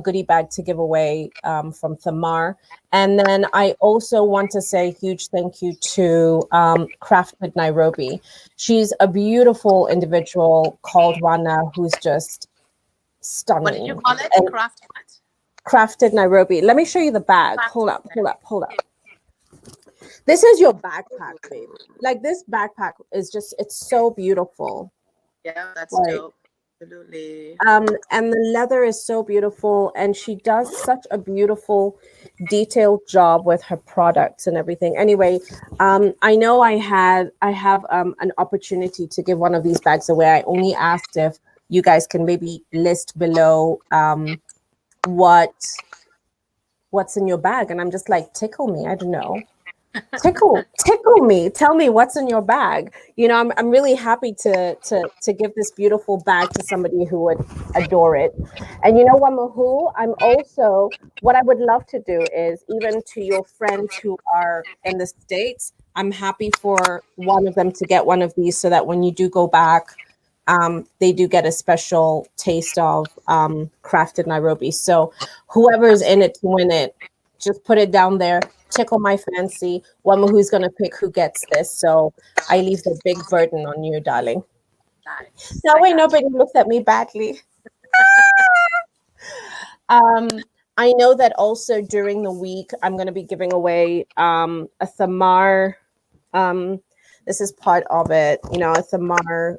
goodie bag to give away from Thamar. And then I also want to say a huge thank you to Crafted Nairobi. She's a beautiful individual called Rana who's just stunning. What did you call it? And Crafted Nairobi. Let me show you the bag. Hold up. This is your backpack, babe. Like this backpack is it's so beautiful. Yeah, that's Like, dope. Absolutely. And the leather is so beautiful, and she does such a beautiful detailed job with her products and everything. Anyway, I know I have an opportunity to give one of these bags away. I only asked if you guys can maybe list below what's in your bag, and I'm just like, tickle me. I don't know. tickle me, tell me what's in your bag. I'm really happy to give this beautiful bag to somebody who would adore it. And Wamuhu, I'm also, what I would love to do is, even to your friends who are in the States, I'm happy for one of them to get one of these so that when you do go back, they do get a special taste of Crafted Nairobi. So whoever's in it to win it, just put it down there. Tickle my fancy. Wamuhu's gonna pick who gets this. So I leave the big burden on you, darling. Nice. That way nobody looks at me badly. I know that also during the week I'm gonna be giving away a Thamar. This is part of it, a Thamar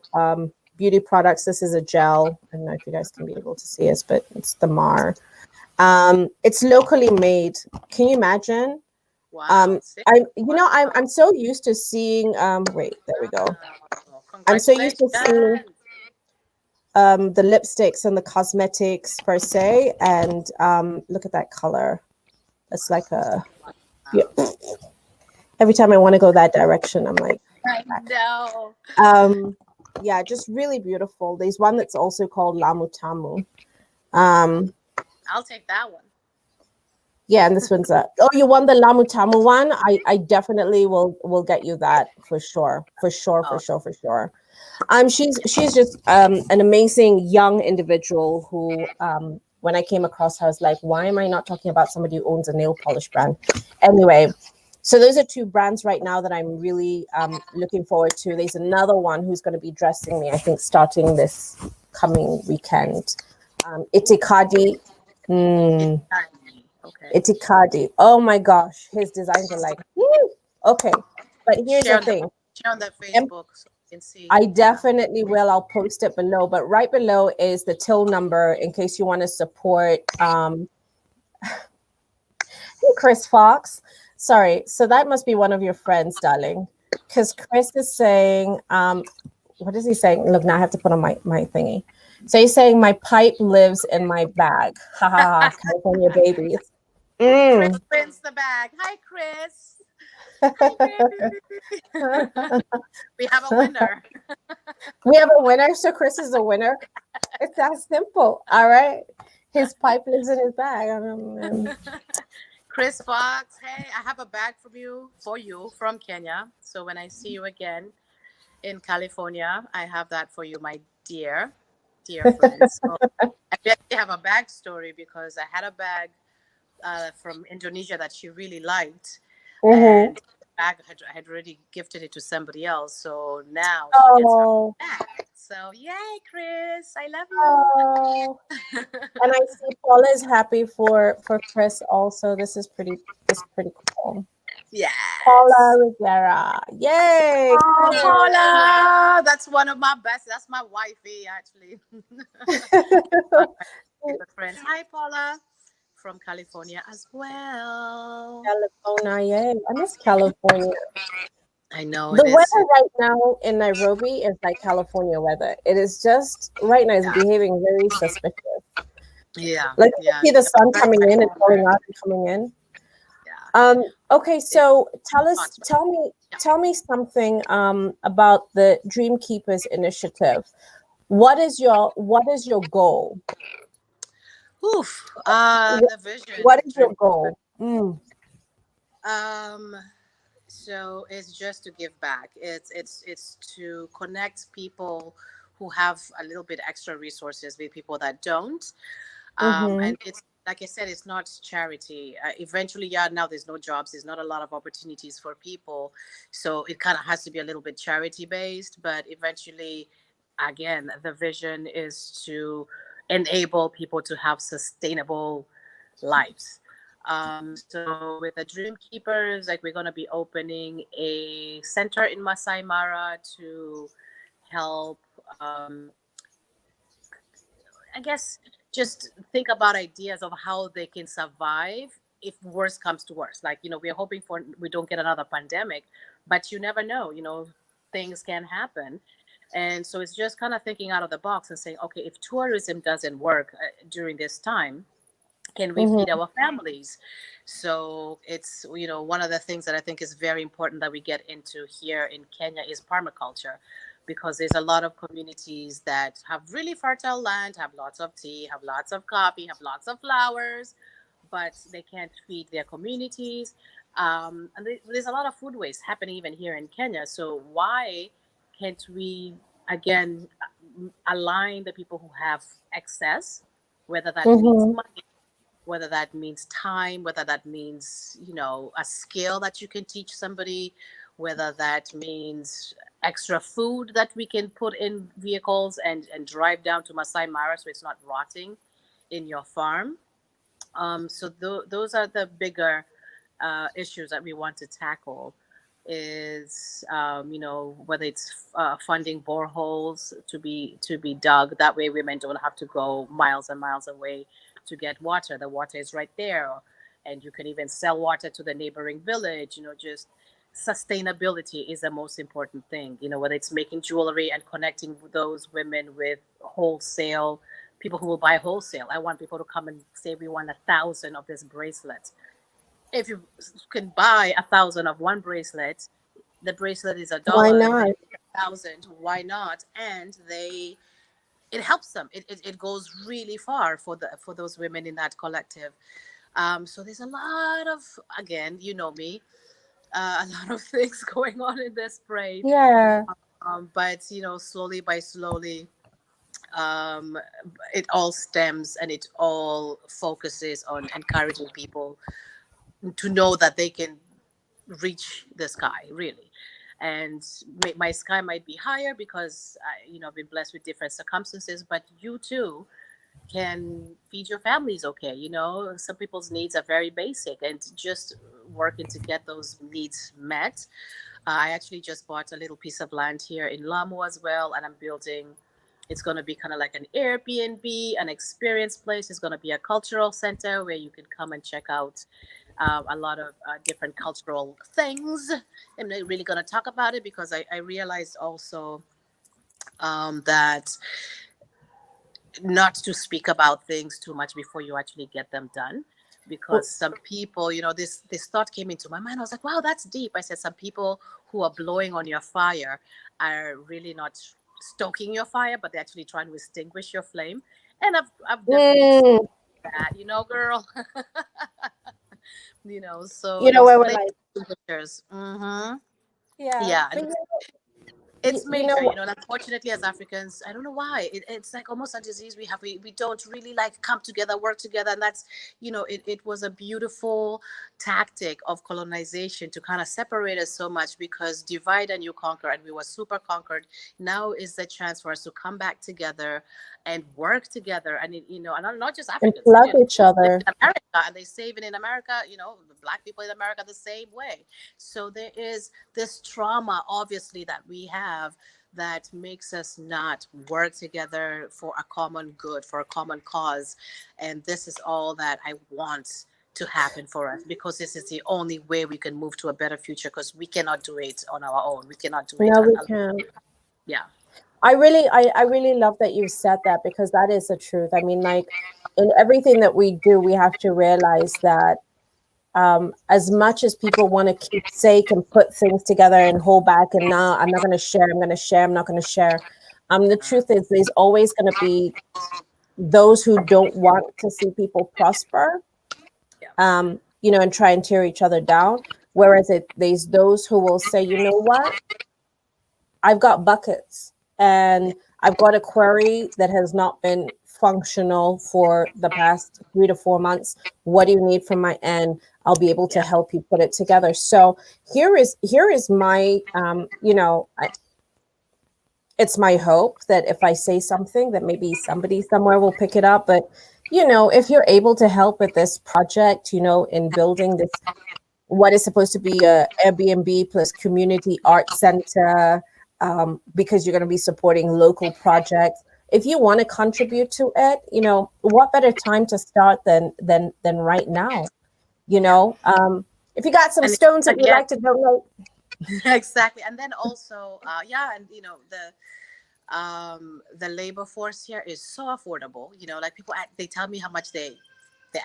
beauty products. This is a gel. I don't know if you guys can be able to see this, but it's Thamar. It's locally made. Can you imagine? Wow. I'm so used to seeing wait, there we go. I'm so used to seeing the lipsticks and the cosmetics per se, and look at that color. It's like yeah. Every time I want to go that direction, I'm like, I know. Yeah, just really beautiful. There's one that's also called Lamu Tamu. I'll take that one. Yeah, and this one's you want the Lamu Tamu one? I definitely will get you that for sure. She's just an amazing young individual who when I came across her, I was like, why am I not talking about somebody who owns a nail polish brand? Anyway, so those are two brands right now that I'm really looking forward to. There's another one who's going to be dressing me, I think, starting this coming weekend. Itikadi. Okay. Itikadi. Oh my gosh, his designs are like, woo! Okay. But here's the thing. Share on that Facebook so you can see. I definitely will. I'll post it below. But right below is the till number in case you want to support. Hey, Chris Fox. Sorry. So that must be one of your friends, darling. Because Chris is saying, what is he saying? Look, now I have to put on my thingy. So he's saying my pipe lives in my bag. Ha ha ha, California babies. Chris Mm. wins the bag. Hi, Chris. Hi, baby. We have a winner. We have a winner, so Chris is a winner. It's that simple. All right. His pipe lives in his bag. Chris Fox, hey, I have a bag for you from Kenya. So when I see you again in California, I have that for you, my dear friends. So I actually have a bag story because I had a bag from Indonesia that she really liked, Mm-hmm. and the bag I had already gifted it to somebody else. So now she gets her Oh, bag. So yay, Chris! I love you. oh. And I see Paula is happy for Chris also. This is pretty cool. Paula Yes. Rivera. Yay! Oh, Paula, that's one of my best. That's my wifey, actually. One of my favorite friends. Hi, Paula, from California as well. California, yay. I miss California. I know The it is. weather right now in Nairobi is like California weather. It is just right now it's Yeah, behaving very suspicious. yeah, Like you can yeah. see the sun Very coming in and going bipolar. out and coming in. Yeah. Okay, It's so hot. Yeah. tell me something about the Dream Keepers initiative. What is your goal? Oof. The What vision is dream. your goal? Mm. Um. So it's just to give back. It's to connect people who have a little bit extra resources with people that don't. Mm-hmm. And it's like I said, it's not charity. Eventually, yeah, now there's no jobs, there's not a lot of opportunities for people, so it kind of has to be a little bit charity based. But eventually, again, the vision is to enable people to have sustainable lives. So with the Dream Keepers, like we're gonna be opening a center in Masai Mara to help. I guess just think about ideas of how they can survive if worse comes to worse. Like, we're hoping for we don't get another pandemic, but you never know, things can happen. And so it's just kind of thinking out of the box and saying, okay, if tourism doesn't work during this time, can we feed Mm-hmm. our families? So it's, one of the things that I think is very important that we get into here in Kenya is permaculture, because there's a lot of communities that have really fertile land, have lots of tea, have lots of coffee, have lots of flowers, but they can't feed their communities. And there's a lot of food waste happening even here in Kenya. So why can't we again align the people who have excess, whether that means Mm-hmm. money, whether that means time, whether that means, a skill that you can teach somebody, whether that means extra food that we can put in vehicles and drive down to Masai Mara so it's not rotting in your farm. So those are the bigger issues that we want to tackle is whether it's funding boreholes to be dug, that way women don't have to go miles and miles away to get water. The water is right there, and you can even sell water to the neighboring village. Just sustainability is the most important thing, whether it's making jewelry and connecting those women with wholesale people who will buy wholesale. I want people to come and say we want 1,000 of this bracelet. If you can buy 1,000 of one bracelet, the bracelet is a Why dollar, not? they 1,000. Why not? And it helps them. It goes really far for those women in that collective. So there's a lot of, again, me, a lot of things going on in this brain. Yeah. But slowly by slowly, um, it all stems and it all focuses on encouraging people to know that they can reach the sky, really. And my sky might be higher because I've been blessed with different circumstances, but you too can feed your families okay. Some people's needs are very basic, and just working to get those needs met. I actually just bought a little piece of land here in Lamu as well, and I'm building. It's going to be kind of like an Airbnb, an experience place. It's going to be a cultural center where you can come and check out a lot of different cultural things. I'm not really going to talk about it because I realized also that not to speak about things too much before you actually get them done, because some people, this thought came into my mind. I was like, wow, that's deep. I said, some people who are blowing on your fire are really not stoking your fire, but they're actually trying to extinguish your flame. And I've definitely experienced Mm, that, girl. So you know, those where we're flame like, extinguishers. Mm-hmm. yeah, Yeah, but and it's you know major, what? and unfortunately, as Africans, I don't know why it's like almost a disease we have. We don't really like come together, work together, and that's, it was a beautiful tactic of colonization to kind of separate us so much, because divide and you conquer, and we were super conquered. Now is the chance for us to come back together and work together, and and not just And Africans. plug each In other. America, and they say even in America, the black people in America the same way. So there is this trauma, obviously, that we have that makes us not work together for a common good, for a common cause. And this is all that I want to happen for us, because this is the only way we can move to a better future, because we cannot do it on our own. We cannot do it No, we alone. can. Yeah. I really love that you said that, because that is the truth. I mean, like, in everything that we do, we have to realize that as much as people want to keep sake and put things together and hold back and nah, I'm not going to share, I'm going to share, I'm not going to share. The truth is, there's always going to be those who don't want to see people prosper, Yeah. and try and tear each other down. Whereas there's those who will say, you know what, I've got buckets Yeah. and I've got a quarry that has not been functional for the past 3 to 4 months. What do you need from my end? I'll be able to Yeah. help you put it together. So here is my it's my hope that if I say something, that maybe somebody somewhere will pick it up. But if you're able to help with this project, in building this, what is supposed to be a Airbnb plus community art center, because you're going to be supporting local projects. If you want to contribute to it, what better time to start than right now? You Yeah. know, if you got some And stones that you again, like to donate, exactly. And then also, yeah, and the labor force here is so affordable. Like people, they tell me how much they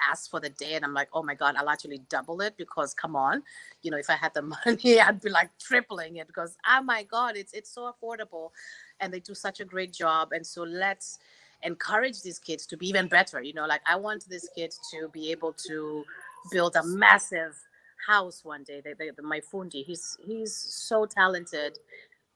ask for the day, and I'm like, oh my god, I'll actually double it, because come on, if I had the money, I'd be like tripling it, because oh my god, it's so affordable, and they do such a great job. And so let's encourage these kids to be even better. Like I want this kid to be able to build a massive house one day. My fundi, he's so talented,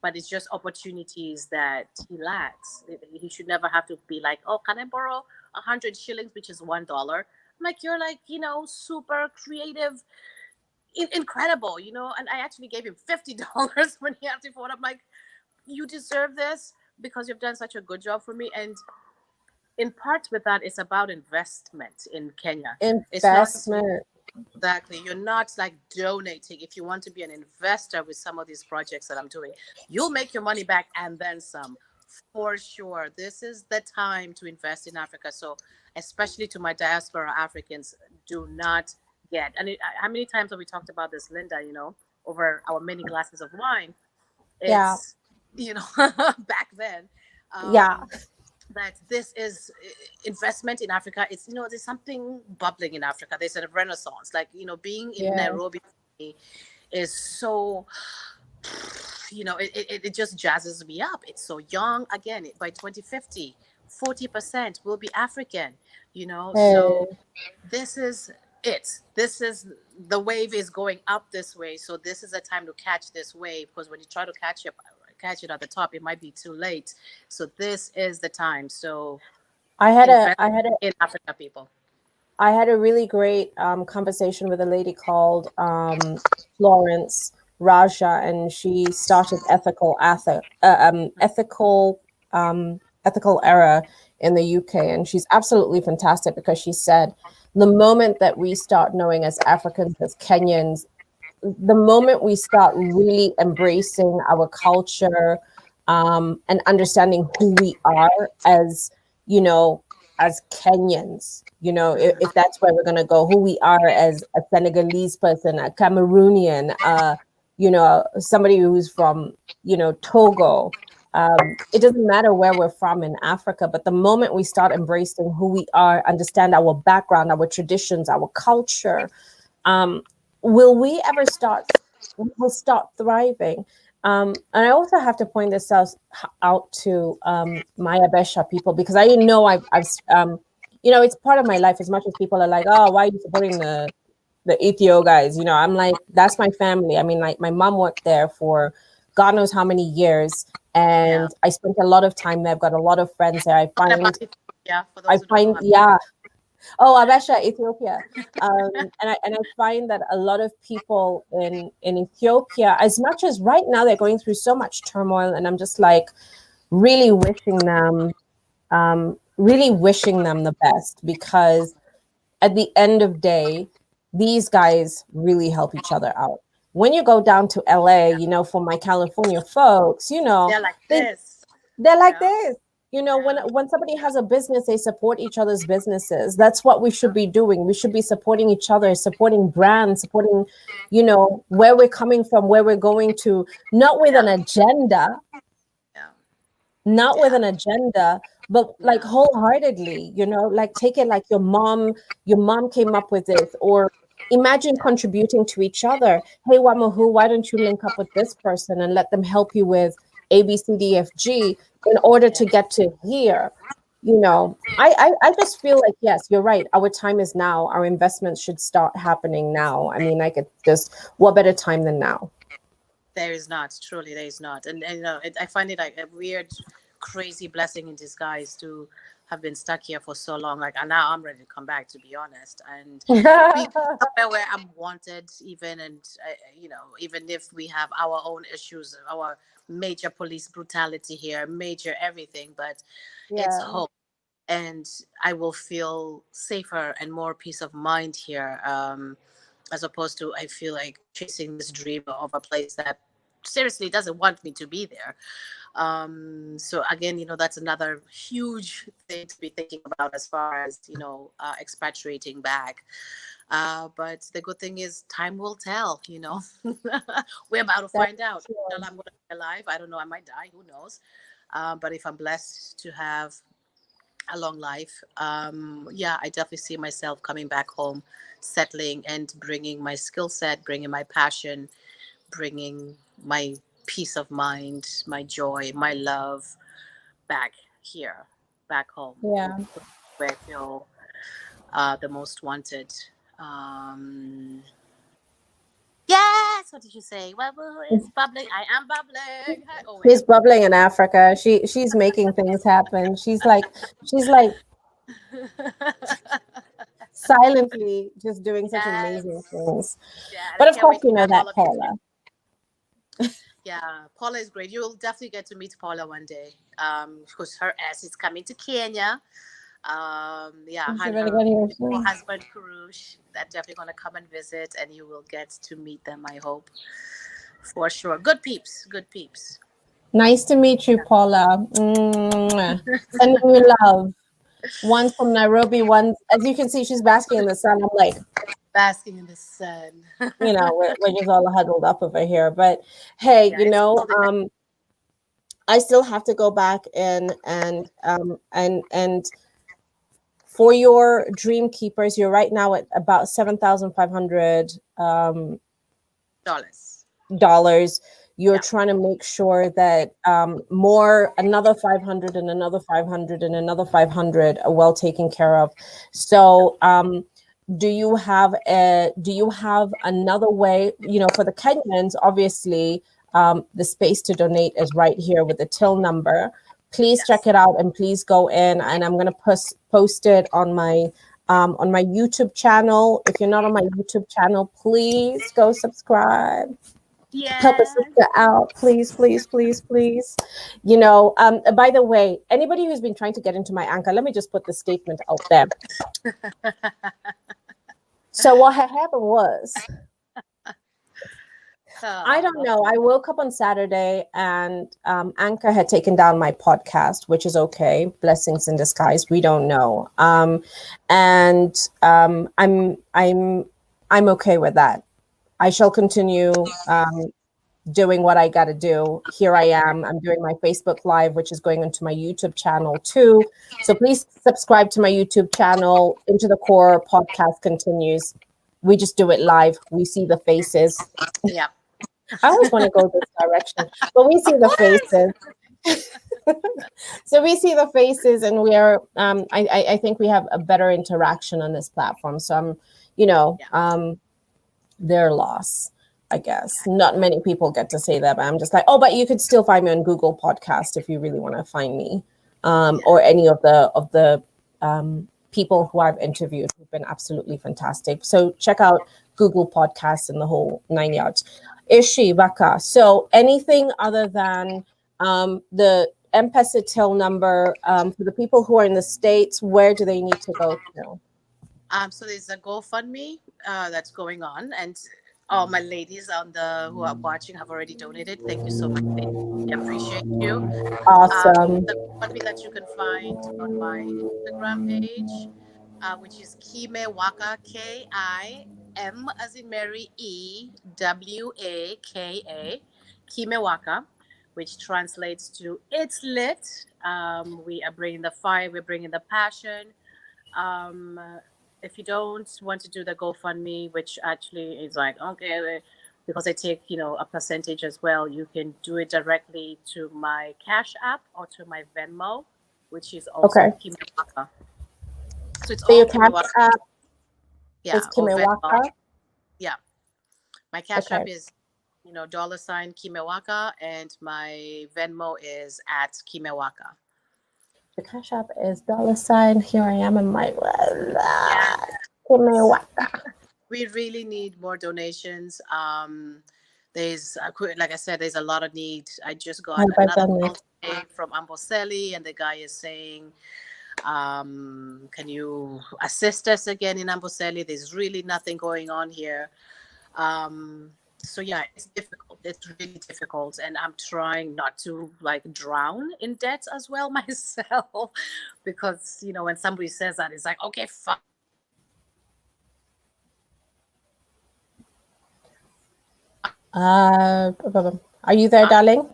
but it's just opportunities that he lacks. He should never have to be like, oh, can I borrow 100 shillings, which is $1? I'm like, you're like, super creative, incredible, and I actually gave him $50 when he asked me for it. I'm like, you deserve this, because you've done such a good job for me. And in part with that, it's about investment in Kenya. It's not investment. exactly, you're not like donating. If you want to be an investor with some of these projects that I'm doing, you'll make your money back and then some, for sure. This is the time to invest in Africa. So especially to my diaspora Africans, do not get, and how many times have we talked about this, Linda, over our many glasses of wine. Yeah, It's, back then, yeah, that this is investment in Africa. It's, there's something bubbling in Africa. There's a renaissance. Like, being in yeah. Nairobi is so, it just jazzes me up. It's so young. Again, by 2050, 40% will be African, so Hey, this is it. This is, the wave is going up this way. So this is a time to catch this wave, because when you try to catch it at the top, it might be too late. So this is the time. So I had a invest I had a in Africa, people. I had a really great conversation with a lady called Florence Raja, and she started ethical era in the UK, and she's absolutely fantastic, because she said the moment that we start knowing as Africans, as Kenyans, the moment we start really embracing our culture, and understanding who we are as, you know, as Kenyans, if Mhm. that's where we're going to go, who we are as a Senegalese person, a Cameroonian, somebody who's from, Togo, it doesn't matter where we're from in Africa, but the moment we start embracing who we are, understand our background, our traditions, our culture, will we ever start thriving? And I also have to point this out to my Abesha people, because I know I've it's part of my life. As much as people are like, oh, why are you supporting the Ethio guys? I'm like, that's my family. I mean, like, my mom worked there for God knows how many years, Yeah. and I spent a lot of time there. I've got a lot of friends there. Talking about Ethiopia, for those who don't know. Yeah. Oh, Abesha, Ethiopia. And I find that a lot of people in Ethiopia, as much as right now they're going through so much turmoil, and I'm just like really wishing them the best, because at the end of day, these guys really help each other out. When you go down to LA, for my California folks, They're like this. they're like Yeah. this. When somebody has a business, they support each other's businesses. That's what we should be doing. We should be supporting each other, supporting brands, supporting, where we're coming from, where we're going to, not with an agenda, Yeah. not with an agenda, but like wholeheartedly, like take it like your mom came up with this, or imagine contributing to each other. Hey, Wamuhu, why don't you link up with this person and let them help you with ABCDFG in order to get to here? I just feel like, yes, you're right. Our time is now. Our investments should start happening now. I mean, like, it's just, what better time than now? There is not. Truly, there is not. And I find it like a weird, crazy blessing in disguise to have been stuck here for so long. Like, and now I'm ready to come back, to be honest, and be somewhere where I'm wanted, even. And even if we have our own issues, our major police brutality here, major everything, but it's hope. And I will feel safer and more peace of mind here, as opposed to, I feel like, chasing this dream of a place that seriously doesn't want me to be there. So again, that's another huge thing to be thinking about as far as expatriating back. But the good thing is, time will tell. We're about to find out. I'm going to be alive. I don't know. I might die. Who knows? But if I'm blessed to have a long life, I definitely see myself coming back home, settling, and bringing my skill set, bringing my passion, bringing my peace of mind, my joy, my love back here, back home, Yeah. where I feel the most wanted. Yes. What did you say? Well, it's bubbling. I am bubbling. Oh, wait. She's bubbling in Africa. She's making things happen. She's like silently just doing such amazing things. Yeah, But I of can't course, wait to have that all of you. Paula. Yeah, Paula is great. You'll definitely get to meet Paula one day. Because her ass is coming to Kenya. And her husband Kurush, they're definitely gonna come and visit, and you will get to meet them, I hope, for sure. Good peeps, good peeps. Nice to meet you, Paula. Sending you love. One from Nairobi, one, as you can see, she's basking in the sun. I'm like basking in the sun. We're just all huddled up over here. But hey, I still have to go back and for your dream keepers, you're right now at about $7,500 dollars. You're trying to make sure that another 500 and another 500 and another 500 are well taken care of. So do you have another way, for the Kenyans? Obviously, the space to donate is right here with the till number. Please check it out, and please go in, and I'm going to post it on my YouTube channel. If you're not on my YouTube channel, please go subscribe. Help a sister out, please, please, please, please. By the way, anybody who's been trying to get into my anchor, let me just put the statement out there. So what had happened was, I don't know. I woke up on Saturday and Anchor had taken down my podcast, which is okay. Blessings in disguise. We don't know. I'm okay with that. I shall continue doing what I got to do. Here I am. I'm doing my Facebook Live, which is going into my YouTube channel too. So please subscribe to my YouTube channel. Into the Core podcast continues. We just do it live. We see the faces. Yeah. I always want to go this direction, but we see Of the course. faces. So we see the faces, and we are. I think we have a better interaction on this platform. So I'm, Yeah. their loss, I guess. Not many people get to say that, but I'm just like, oh, but you could still find me on Google Podcast if you really want to find me, or any of the people who I've interviewed who've been absolutely fantastic. So check out Google Podcasts and the whole 9 yards. Ishi Baka. So anything other than the MPESA till number, for the people who are in the States, where do they need to go to? So there's a GoFundMe that's going on, and all my ladies who are watching have already donated. Thank you so much, ladies. I appreciate you. Awesome. The GoFundMe that you can find on my Instagram page, which is Kime Waka, Kim as in Mary, Waka, Kime Waka, which translates to "It's lit." We are bringing the fire, we're bringing the passion. Um, if you don't want to do the GoFundMe, which actually is like, okay, because I take, a percentage as well, you can do it directly to my Cash App or to my Venmo, which is also Okay. Kimewaka. So it's So all your Cash Kimewaka. App Yeah, is or Venmo. Kimewaka. Yeah. My Cash Okay. App is, $ Kimewaka, and my Venmo is at Kimewaka. The Cash App is $ Here I am in my Yeah. Kimewaka. We really need more donations. There's, like I said, there's a lot of need. I just got Have I another done call it? today from Amboseli, and the guy is saying, can you assist us again in Amboseli? There's really nothing going on here. So yeah, it's difficult. It's really difficult, and I'm trying not to like drown in debt as well myself, because when somebody says that, it's like, okay, fine. Are you there, darling?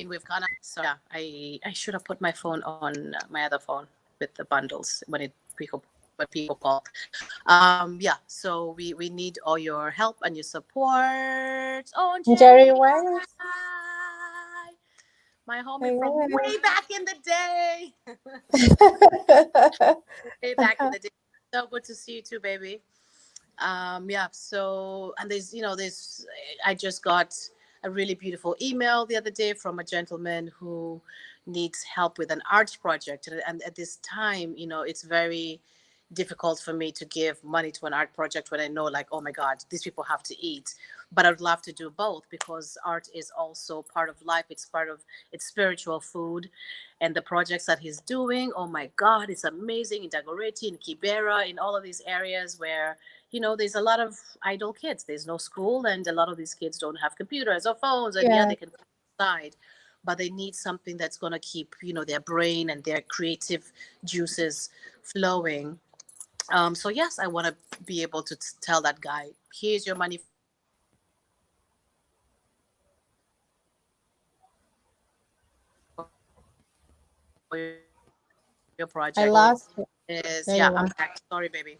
We've gone up. So yeah, I should have put my phone on my other phone with the bundles when people call. Yeah, so we need all your help and your support. Oh, Jerry Jerry, West. hi. My homie from way back in the day. Way back in the day. So good to see you too, baby. Yeah, so, and there's I just got a really beautiful email the other day from a gentleman who needs help with an art project, and at this time, it's very difficult for me to give money to an art project when I know, like, oh my god, these people have to eat. But I would love to do both, because art is also part of life. It's spiritual food. And the projects that he's doing, oh my god, it's amazing in Dagoretti, in Kibera, in all of these areas where there's a lot of idle kids. There's no school, and a lot of these kids don't have computers or phones, and Yeah. they can outside, but they need something that's going to keep their brain and their creative juices flowing. So yes, I want to be able to tell that guy, here's your money for your I project. lost it. Is There Yeah, you I'm are. back. Sorry, baby.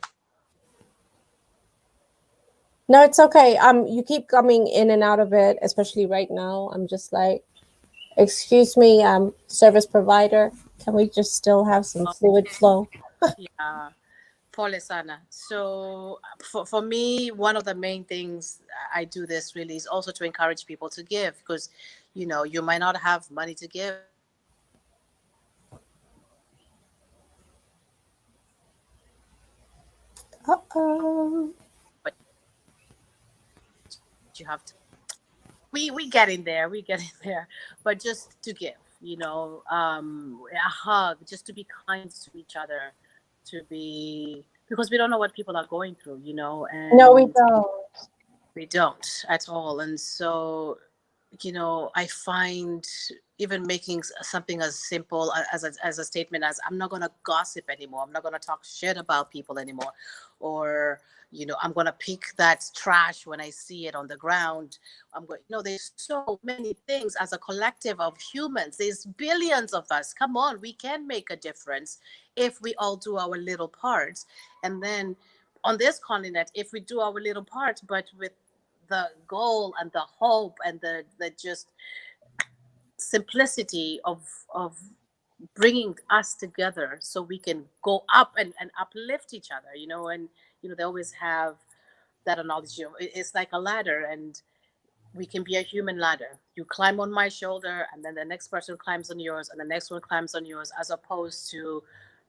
No, it's okay. You keep coming in and out of it, especially right now. I'm just like, excuse me, service provider. Can we just still have some fluid flow? Yeah. Pole sana. So for me, one of the main things I do this really is also to encourage people to give, because you might not have money to give, Uh-oh. but you have to. We get in there, we get in there, but just to give, a hug, just to be kind to each other, to be, because we don't know what people are going through, No, we and don't. we don't at all. And so I find even making something as simple as a statement as I'm not going to gossip anymore. I'm not going to talk shit about people anymore. Or, I'm going to pick that trash when I see it on the ground. There's so many things as a collective of humans. There's billions of us. Come on, we can make a difference if we all do our little parts. And then on this continent, if we do our little part, but with the goal and the hope and the just simplicity of bringing us together so we can go up and uplift each other, and they always have that analogy of it's like a ladder, and we can be a human ladder. You climb on my shoulder, and then the next person climbs on yours, and the next one climbs on yours, as opposed to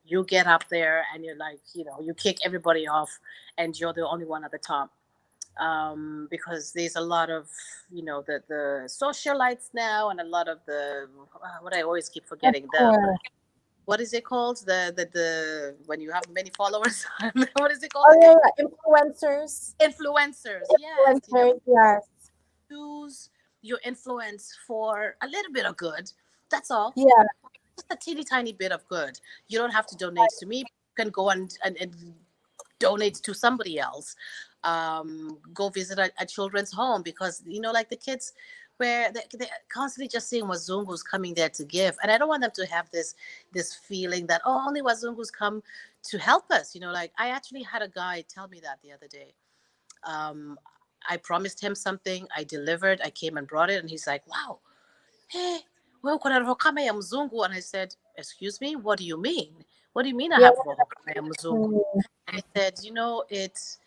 you get up there and you're like, you kick everybody off and you're the only one at the top. Because there's a lot of the socialites now, and a lot of the what I always keep Of forgetting, the course. what is it called, the when you have many followers, what is it called Oh again? yeah, yeah. Influencers. Influencers. Yes, Influencers, yes. use your influence for a little bit of good. That's all. Yeah. Just a teeny tiny bit of good. You don't have to donate to me. You can go and donate to somebody else. Go visit a children's home, because like the kids where they're constantly just seeing wazungus coming there to give, and I don't want them to have this feeling that, oh, only wazungus come to help us. Like I actually had a guy tell me that the other day. I promised him something, I delivered, I came and brought it, and he's like, wow, hey, well, kuna roho kama ya mzungu. And I said, excuse me, what do you mean? What do you mean I Yeah. have roho kama ya mzungu? Mm, And he said, it's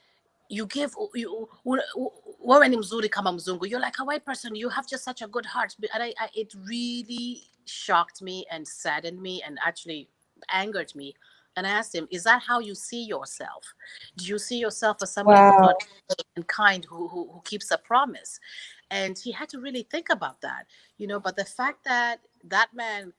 you give you wewe ni mzuri kama mzungu. You're like a white person, you have just such a good heart. And it really shocked me and saddened me and actually angered me. And I asked him, is that how you see yourself? Do you see yourself as somebody who's wow. not and kind, who keeps a promise? And he had to really think about that. But the fact that that man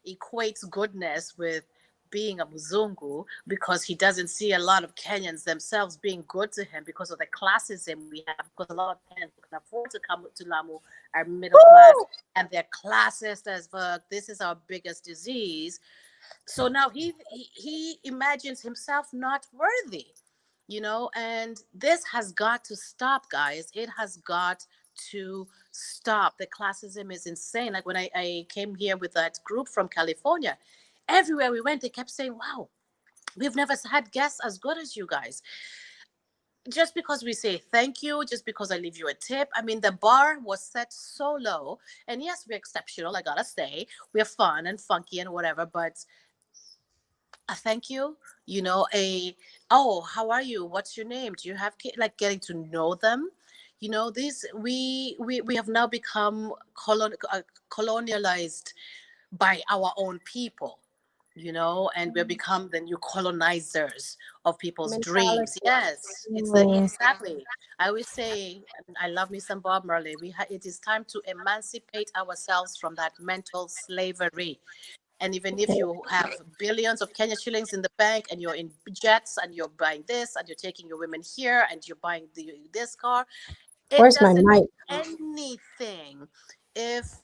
equates goodness with being a Mzungu, because he doesn't see a lot of Kenyans themselves being good to him because of the classism we have, because a lot of Kenyans who can afford to come to Lamu are middle class, Woo! and they're classist as fuck. This is our biggest disease. So now he imagines himself not worthy, and this has got to stop, guys. It has got to stop. The classism is insane. Like when I came here with that group from California, everywhere we went, they kept saying, wow, we've never had guests as good as you guys. Just because we say thank you, just because I leave you a tip. I mean, the bar was set so low. And yes, we're exceptional, I gotta say. We're fun and funky and whatever, but a thank you, oh, how are you? What's your name? Do you have like getting to know them? These we have now become colonialized by our own people, and we've become the new colonizers of people's dreams. Mentality. Yes, Mm. exactly. I always say, and I love me some Bob Marley. It is time to emancipate ourselves from that mental slavery. And even if you have billions of Kenya shillings in the bank, and you're in jets, and you're buying this, and you're taking your women here, and you're buying this car, it Where's my doesn't mic? mean anything if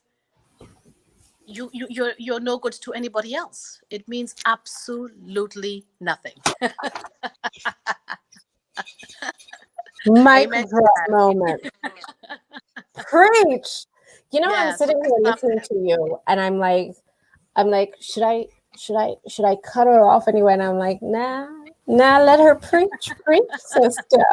you're no good to anybody else. It means absolutely nothing. Mic Amen to drop that. moment. Preach. I'm Yeah. So sitting here stop listening it. to you, and I'm like, should I cut her off anyway? And I'm like, nah, let her preach, sister.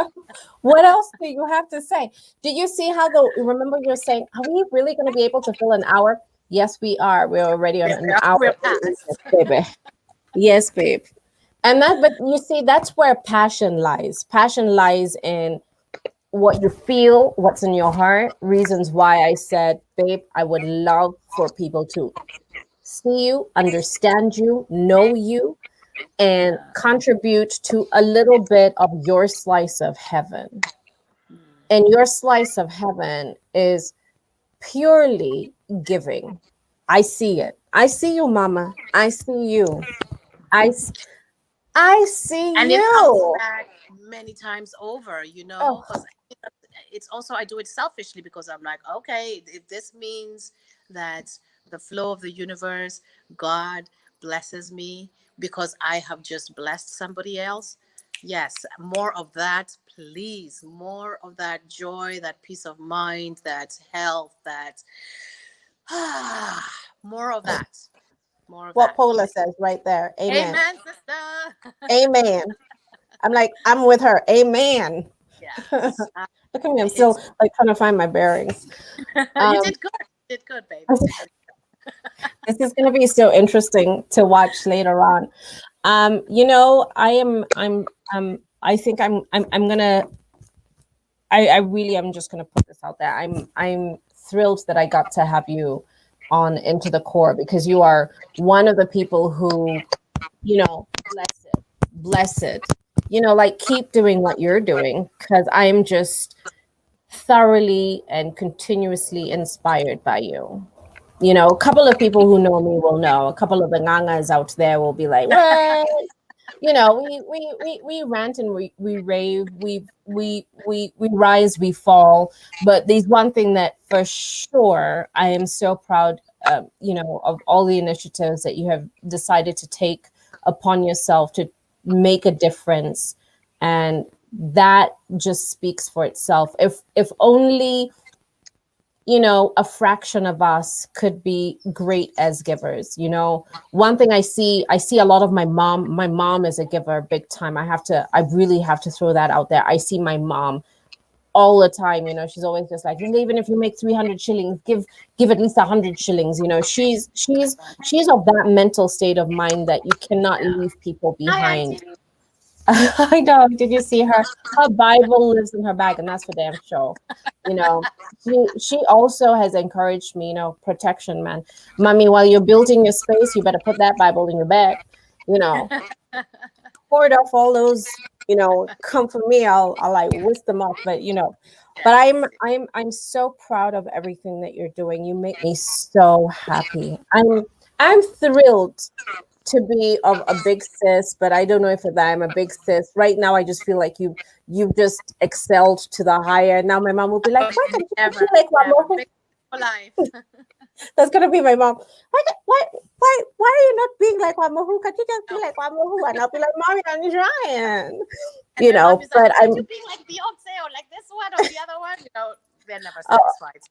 What else do you have to say? Did you see how remember you're saying, are we really going to be able to fill an hour? Yes, we are. We're already on an We're hour. past. Baby. Yes, babe. But you see, that's where passion lies. Passion lies in what you feel, what's in your heart, reasons why I said, babe, I would love for people to see you, understand you, know you, and Yeah. contribute to a little bit of your slice of heaven. And your slice of heaven is purely giving. I see it. I see you, mama. I see you. I, s- I see And it comes you. back many times over, Oh, because it's also, I do it selfishly, because I'm like, okay, if this means that the flow of the universe. God blesses me because I have just blessed somebody else. Yes, more of that, please. More of that joy, that peace of mind, that health, that more of that. More of What that. Paula says right there. Amen. Amen, sister. Amen. I'm like, I'm with her. Amen. Yes. Look at me. I'm It's still like trying to find my bearings. you Um, did good. You did good, babe. You did really this is going to be so interesting to watch later on. You know, I think I'm gonna, I really am just gonna put this out there. I'm thrilled that I got to have you on Into the Core because you are one of the people who, you know, blessed, you know, like keep doing what you're doing because I'm just thoroughly and continuously inspired by you. You know, a couple of people who know me will know. A couple of the ngangas out there will be like, "What?" You know, we rant and we rave, we rise, we fall. But there's one thing that for sure I am so proud, you know, of all the initiatives that you have decided to take upon yourself to make a difference, and that just speaks for itself. If only, you know, a fraction of us could be great as givers. You know, one thing I see a lot of my mom is a giver big time. I really have to throw that out there. I see my mom all the time. You know, she's always just like, even if you make 300 shillings, give at least 100 shillings. You know, she's of that mental state of mind that you cannot yeah. leave people Hi, behind. Auntie. I know. Did you see her? Her Bible lives in her bag, and that's for damn sure. You know, she also has encouraged me. You know, protection, man. Mommy, while you're building your space, you better put that Bible in your bag. You know, hoard off all those. You know, come for me. I'll like whisk them off. But you know, but Yes. I'm so proud of everything that you're doing. You make me so happy. I'm thrilled to be of a big sis, but I don't know if that I'm a big sis. Right now I just feel like you've just excelled to the higher. Now my mom will be like, Oh, why can't you be never, like never. Wamuhu? Big for life. That's gonna be my mom. Why are you not being like Wamuhu? Can't you just be Oh, like Wamuhu? And I'll be like, Mommy, I'm trying. and You then mom know, is like, but can't you I'm be like Beyonce or like this one or the other one? You know, they're never uh, satisfied.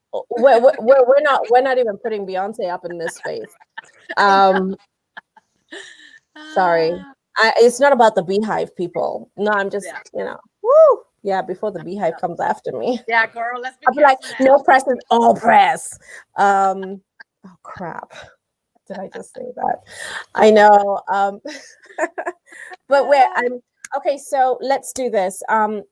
we're not even putting Beyonce up in this space. I know. Um, Sorry. Ah, It's not about the beehive, people. No, I'm just, yeah. you know, woo. Yeah, before the beehive comes after me. Yeah, girl, let's be I'll be like, careful no now. press is all press. Oh crap. Did I just say that? I know. But where Ah, I'm okay, so let's do this.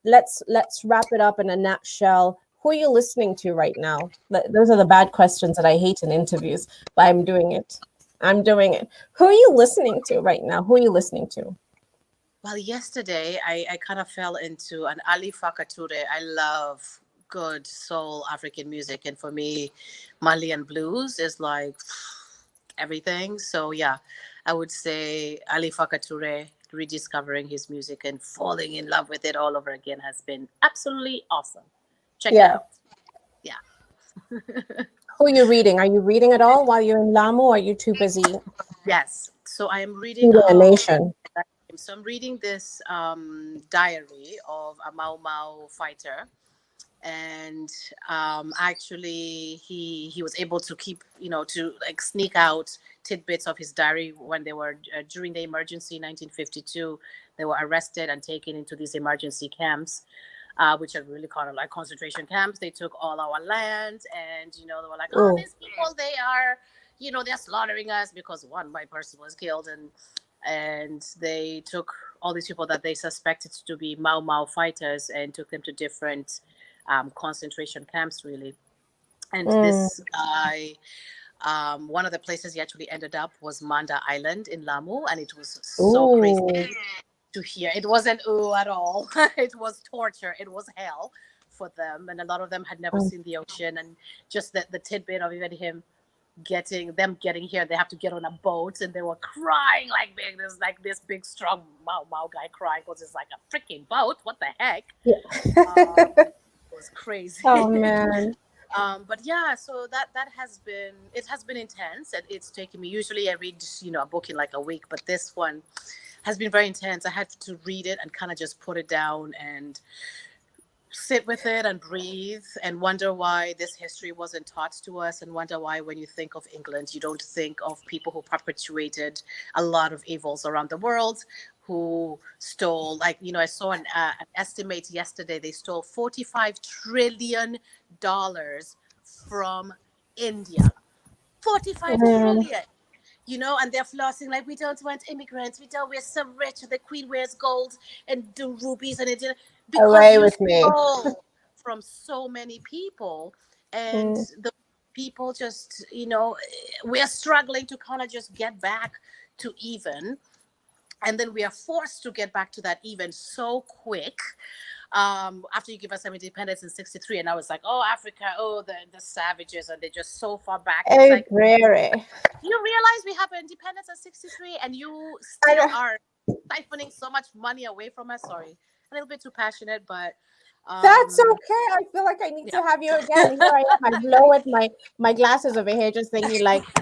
Let's wrap it up in a nutshell. Who are you listening to right now? Those are the bad questions that I hate in interviews, but I'm doing it. I'm doing it. Who are you listening to right now? Who are you listening to? well, yesterday I kind of fell into an Ali Fakature. I love good soul African music. And for me, Malian blues is like everything. So, yeah, I would say Ali Fakature, rediscovering his music and falling in love with it all over again has been absolutely awesome. Check it Yeah. out. Yeah. Who are you reading? Are you reading at all while you're in Lamu? Or are you too busy Yes. So I am reading feeding a nation? so I'm reading this diary of a Mau Mau fighter, and actually he was able to keep, to like sneak out tidbits of his diary when they were during the emergency 1952. They were arrested and taken into these emergency camps, which are really kind of like concentration camps. They took all our land, and they were like, oh, Oh, these people, they are, they're slaughtering us because one white person was killed, and they took all these people that they suspected to be Mau Mau fighters and took them to different concentration camps, really. And mm. this guy, one of the places he actually ended up was Manda Island in Lamu, and it was so crazy Ooh. to hear. It wasn't ooh at all. It was torture. It was hell for them, and a lot of them had never Mm. seen the ocean. And just the tidbit of even him getting here, they have to get on a boat, and they were crying like big. There's like this big strong Mau Mau guy crying because it's like a freaking boat. What the heck? Yeah. Um, it was Oh crazy. man. But yeah, so that has been intense, and it's taken me. Usually, I read a book in like a week, but this one has been very intense. I had to read it and kind of just put it down and sit with it and breathe and wonder why this history wasn't taught to us, and wonder why when you think of England you don't think of people who perpetuated a lot of evils around the world, who stole, like, I saw an estimate yesterday. They stole $45 trillion from India. 45 Mm, trillion. And they're flossing like, we don't want immigrants. We're so rich. The queen wears gold and do rubies and it, because away you with me. stole from so many people, and Mm, the people just, we're struggling to kind of just get back to even, and then we are forced to get back to that even so quick, after you give us some independence in 63. And I was like, oh, Africa, oh, the savages, and they're just so far back. And it's hey, like, very. you realize we have independence at 63 and you I still know. are siphoning so much money away from us. Sorry, a little bit too passionate, but That's um okay. I feel like I need yeah. to have you again. Here I am. I've lowered my glasses over here, just thinking like the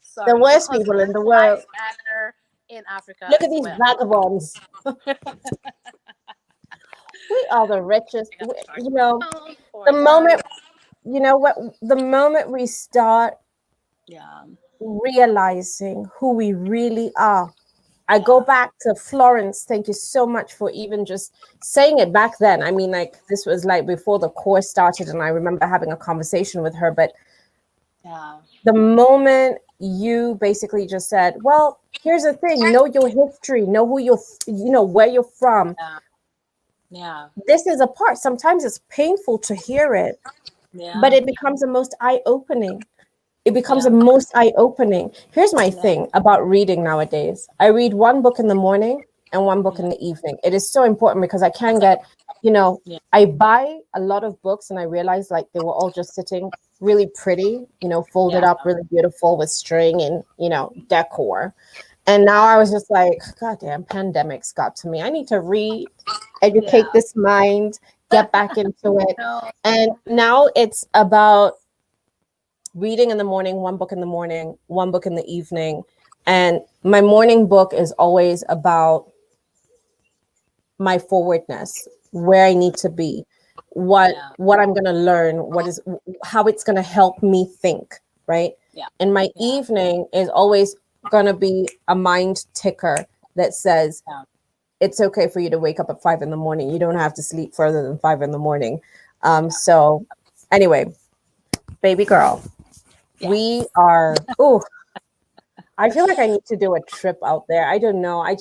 Sorry, worst because people in the world. lives matter in Africa Look at as these well. vagabonds. We are the richest. I got charged You my know, phone before the I go. moment, you know what, the moment we start Yeah, realizing who we really are. I go yeah, back to Florence. Thank you so much for even just saying it back then. I mean, like, this was like before the course started, and I remember having a conversation with her. But yeah, the moment you basically just said, well, here's the thing, know your history, know who you're, where you're from. yeah, yeah, This is a part. Sometimes it's painful to hear it, but yeah, it becomes the most eye opening. It becomes the yeah, most eye opening. Here's my yeah, thing about reading nowadays. I read one book in the morning and one book yeah, in the evening. It is so important because I can get, you know, yeah, I buy a lot of books and I realize like they were all just sitting really pretty, folded yeah, up really beautiful with string and, decor. And now I was just like, God damn, pandemics got to me. I need to read, educate yeah. this mind, get back into it. No, And now it's about reading in the morning, one book in the morning, one book in the evening. And my morning book is always about my forwardness, where I need to be, what yeah, what I'm going to learn, what is how it's going to help me think, right? yeah, And my yeah, evening is always going to be a mind ticker that says yeah, it's okay for you to wake up at 5 in the morning. You don't have to sleep further than 5 in the morning. yeah. So anyway, baby girl, we Yes. are. Oh, I feel like I need to do a trip out there. I don't know. I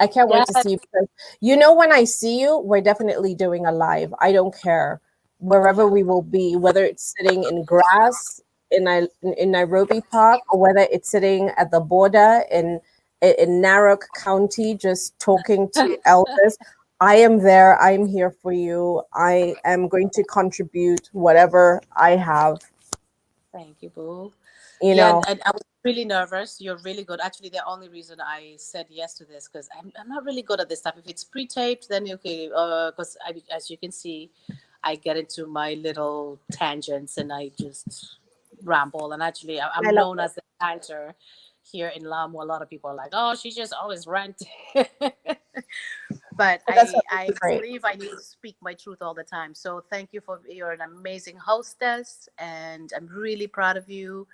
can't wait to Yes. see you because when I see you, we're definitely doing a live. I don't care wherever Yeah. we will be, whether it's sitting in grass in Nairobi Park or whether it's sitting at the border in Narok County, just talking to elders. I am there. I'm here for you. I am going to contribute whatever I have. Thank you, Boo. You Yeah, know, and I was really nervous. You're really good. Actually, the only reason I said yes to this, because I'm not really good at this stuff. If it's pre-taped, then okay. Because as you can see, I get into my little tangents and I just ramble. And actually, I I'm love known it. as the ranter here in Lamu. A lot of people are like, "Oh, she just always ranting." But But that's what I makes it great. believe I need to speak my truth all the time. So thank you for you're an amazing hostess, and I'm really proud of you.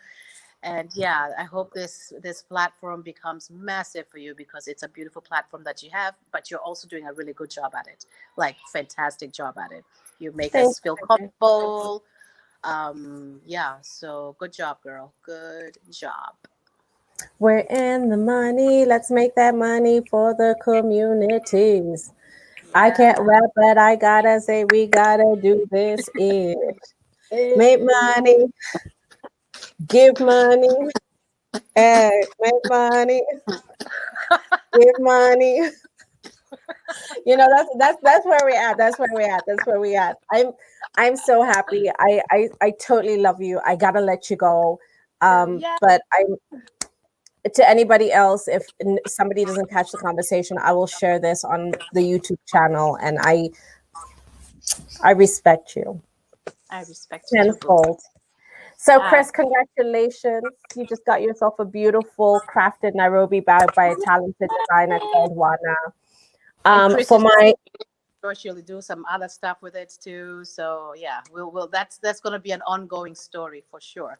And yeah, I hope this platform becomes massive for you, because it's a beautiful platform that you have, but you're also doing a really good job at it, like fantastic job at it. You make Thank us feel you. comfortable. Yeah, so good job, girl, good job. We're in the money. Let's make that money for the communities. I can't Yeah. rap, but I gotta say we gotta do this. It make money, give money, and make money, give money. That's where we're at. That's where we're at. That's where we at. I'm so happy. I totally love you. I gotta let you go. Yeah. But I to anybody else, if somebody doesn't catch the conversation, I will share this on the YouTube channel, and I respect you. I respect you too, boo. tenfold. So, Ah, Chris, congratulations. You just got yourself a beautiful crafted Nairobi bag by a talented designer called Wana. and Chris For is my sure she'll do some other stuff with it too. So yeah, we'll that's gonna be an ongoing story for sure.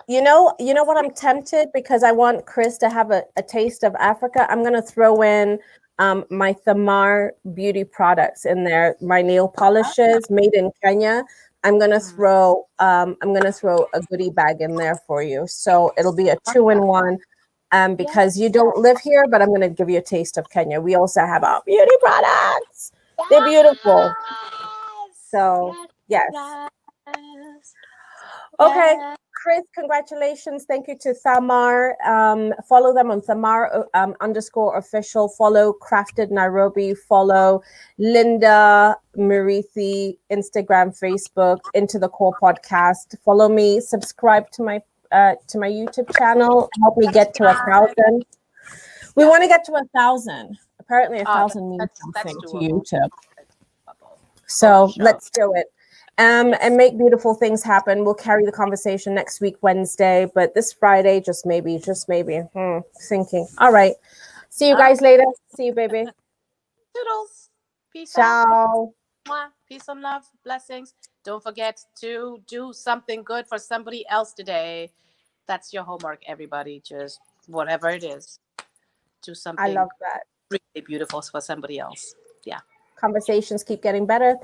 you know what, I'm tempted because I want Chris to have a taste of Africa. I'm gonna throw in my Thamar beauty products in there, my nail polishes made in Kenya. Mm. I'm gonna throw a goodie bag in there for you. So it'll be a 2-in-1. Because you don't live here, but I'm gonna give you a taste of Kenya. We also have our beauty products. They're beautiful. So Yes. yes. Yes. Okay, Yes. Chris, congratulations. Thank you to Thamar. Follow them on Thamar underscore official. Follow Crafted Nairobi. Follow Linda Marithi, Instagram, Facebook, Into the Core podcast. Follow me. Subscribe to my YouTube channel. Help me get to 1,000. We Yeah. want to get to 1,000. Apparently, Oh, 1,000 means that's something to doable. YouTube. Doable. For So sure. let's do it. And make beautiful things happen. We'll carry the conversation next week, Wednesday, but this Friday, just maybe, thinking. All right. See you Ah, guys later. See you, baby. toodles. Peace out. Ciao. Mwah. Peace and love. Blessings. Don't forget to do something good for somebody else today. That's your homework, everybody. Just whatever it is, do I something love that. really beautiful for somebody else. Yeah. Conversations keep getting better.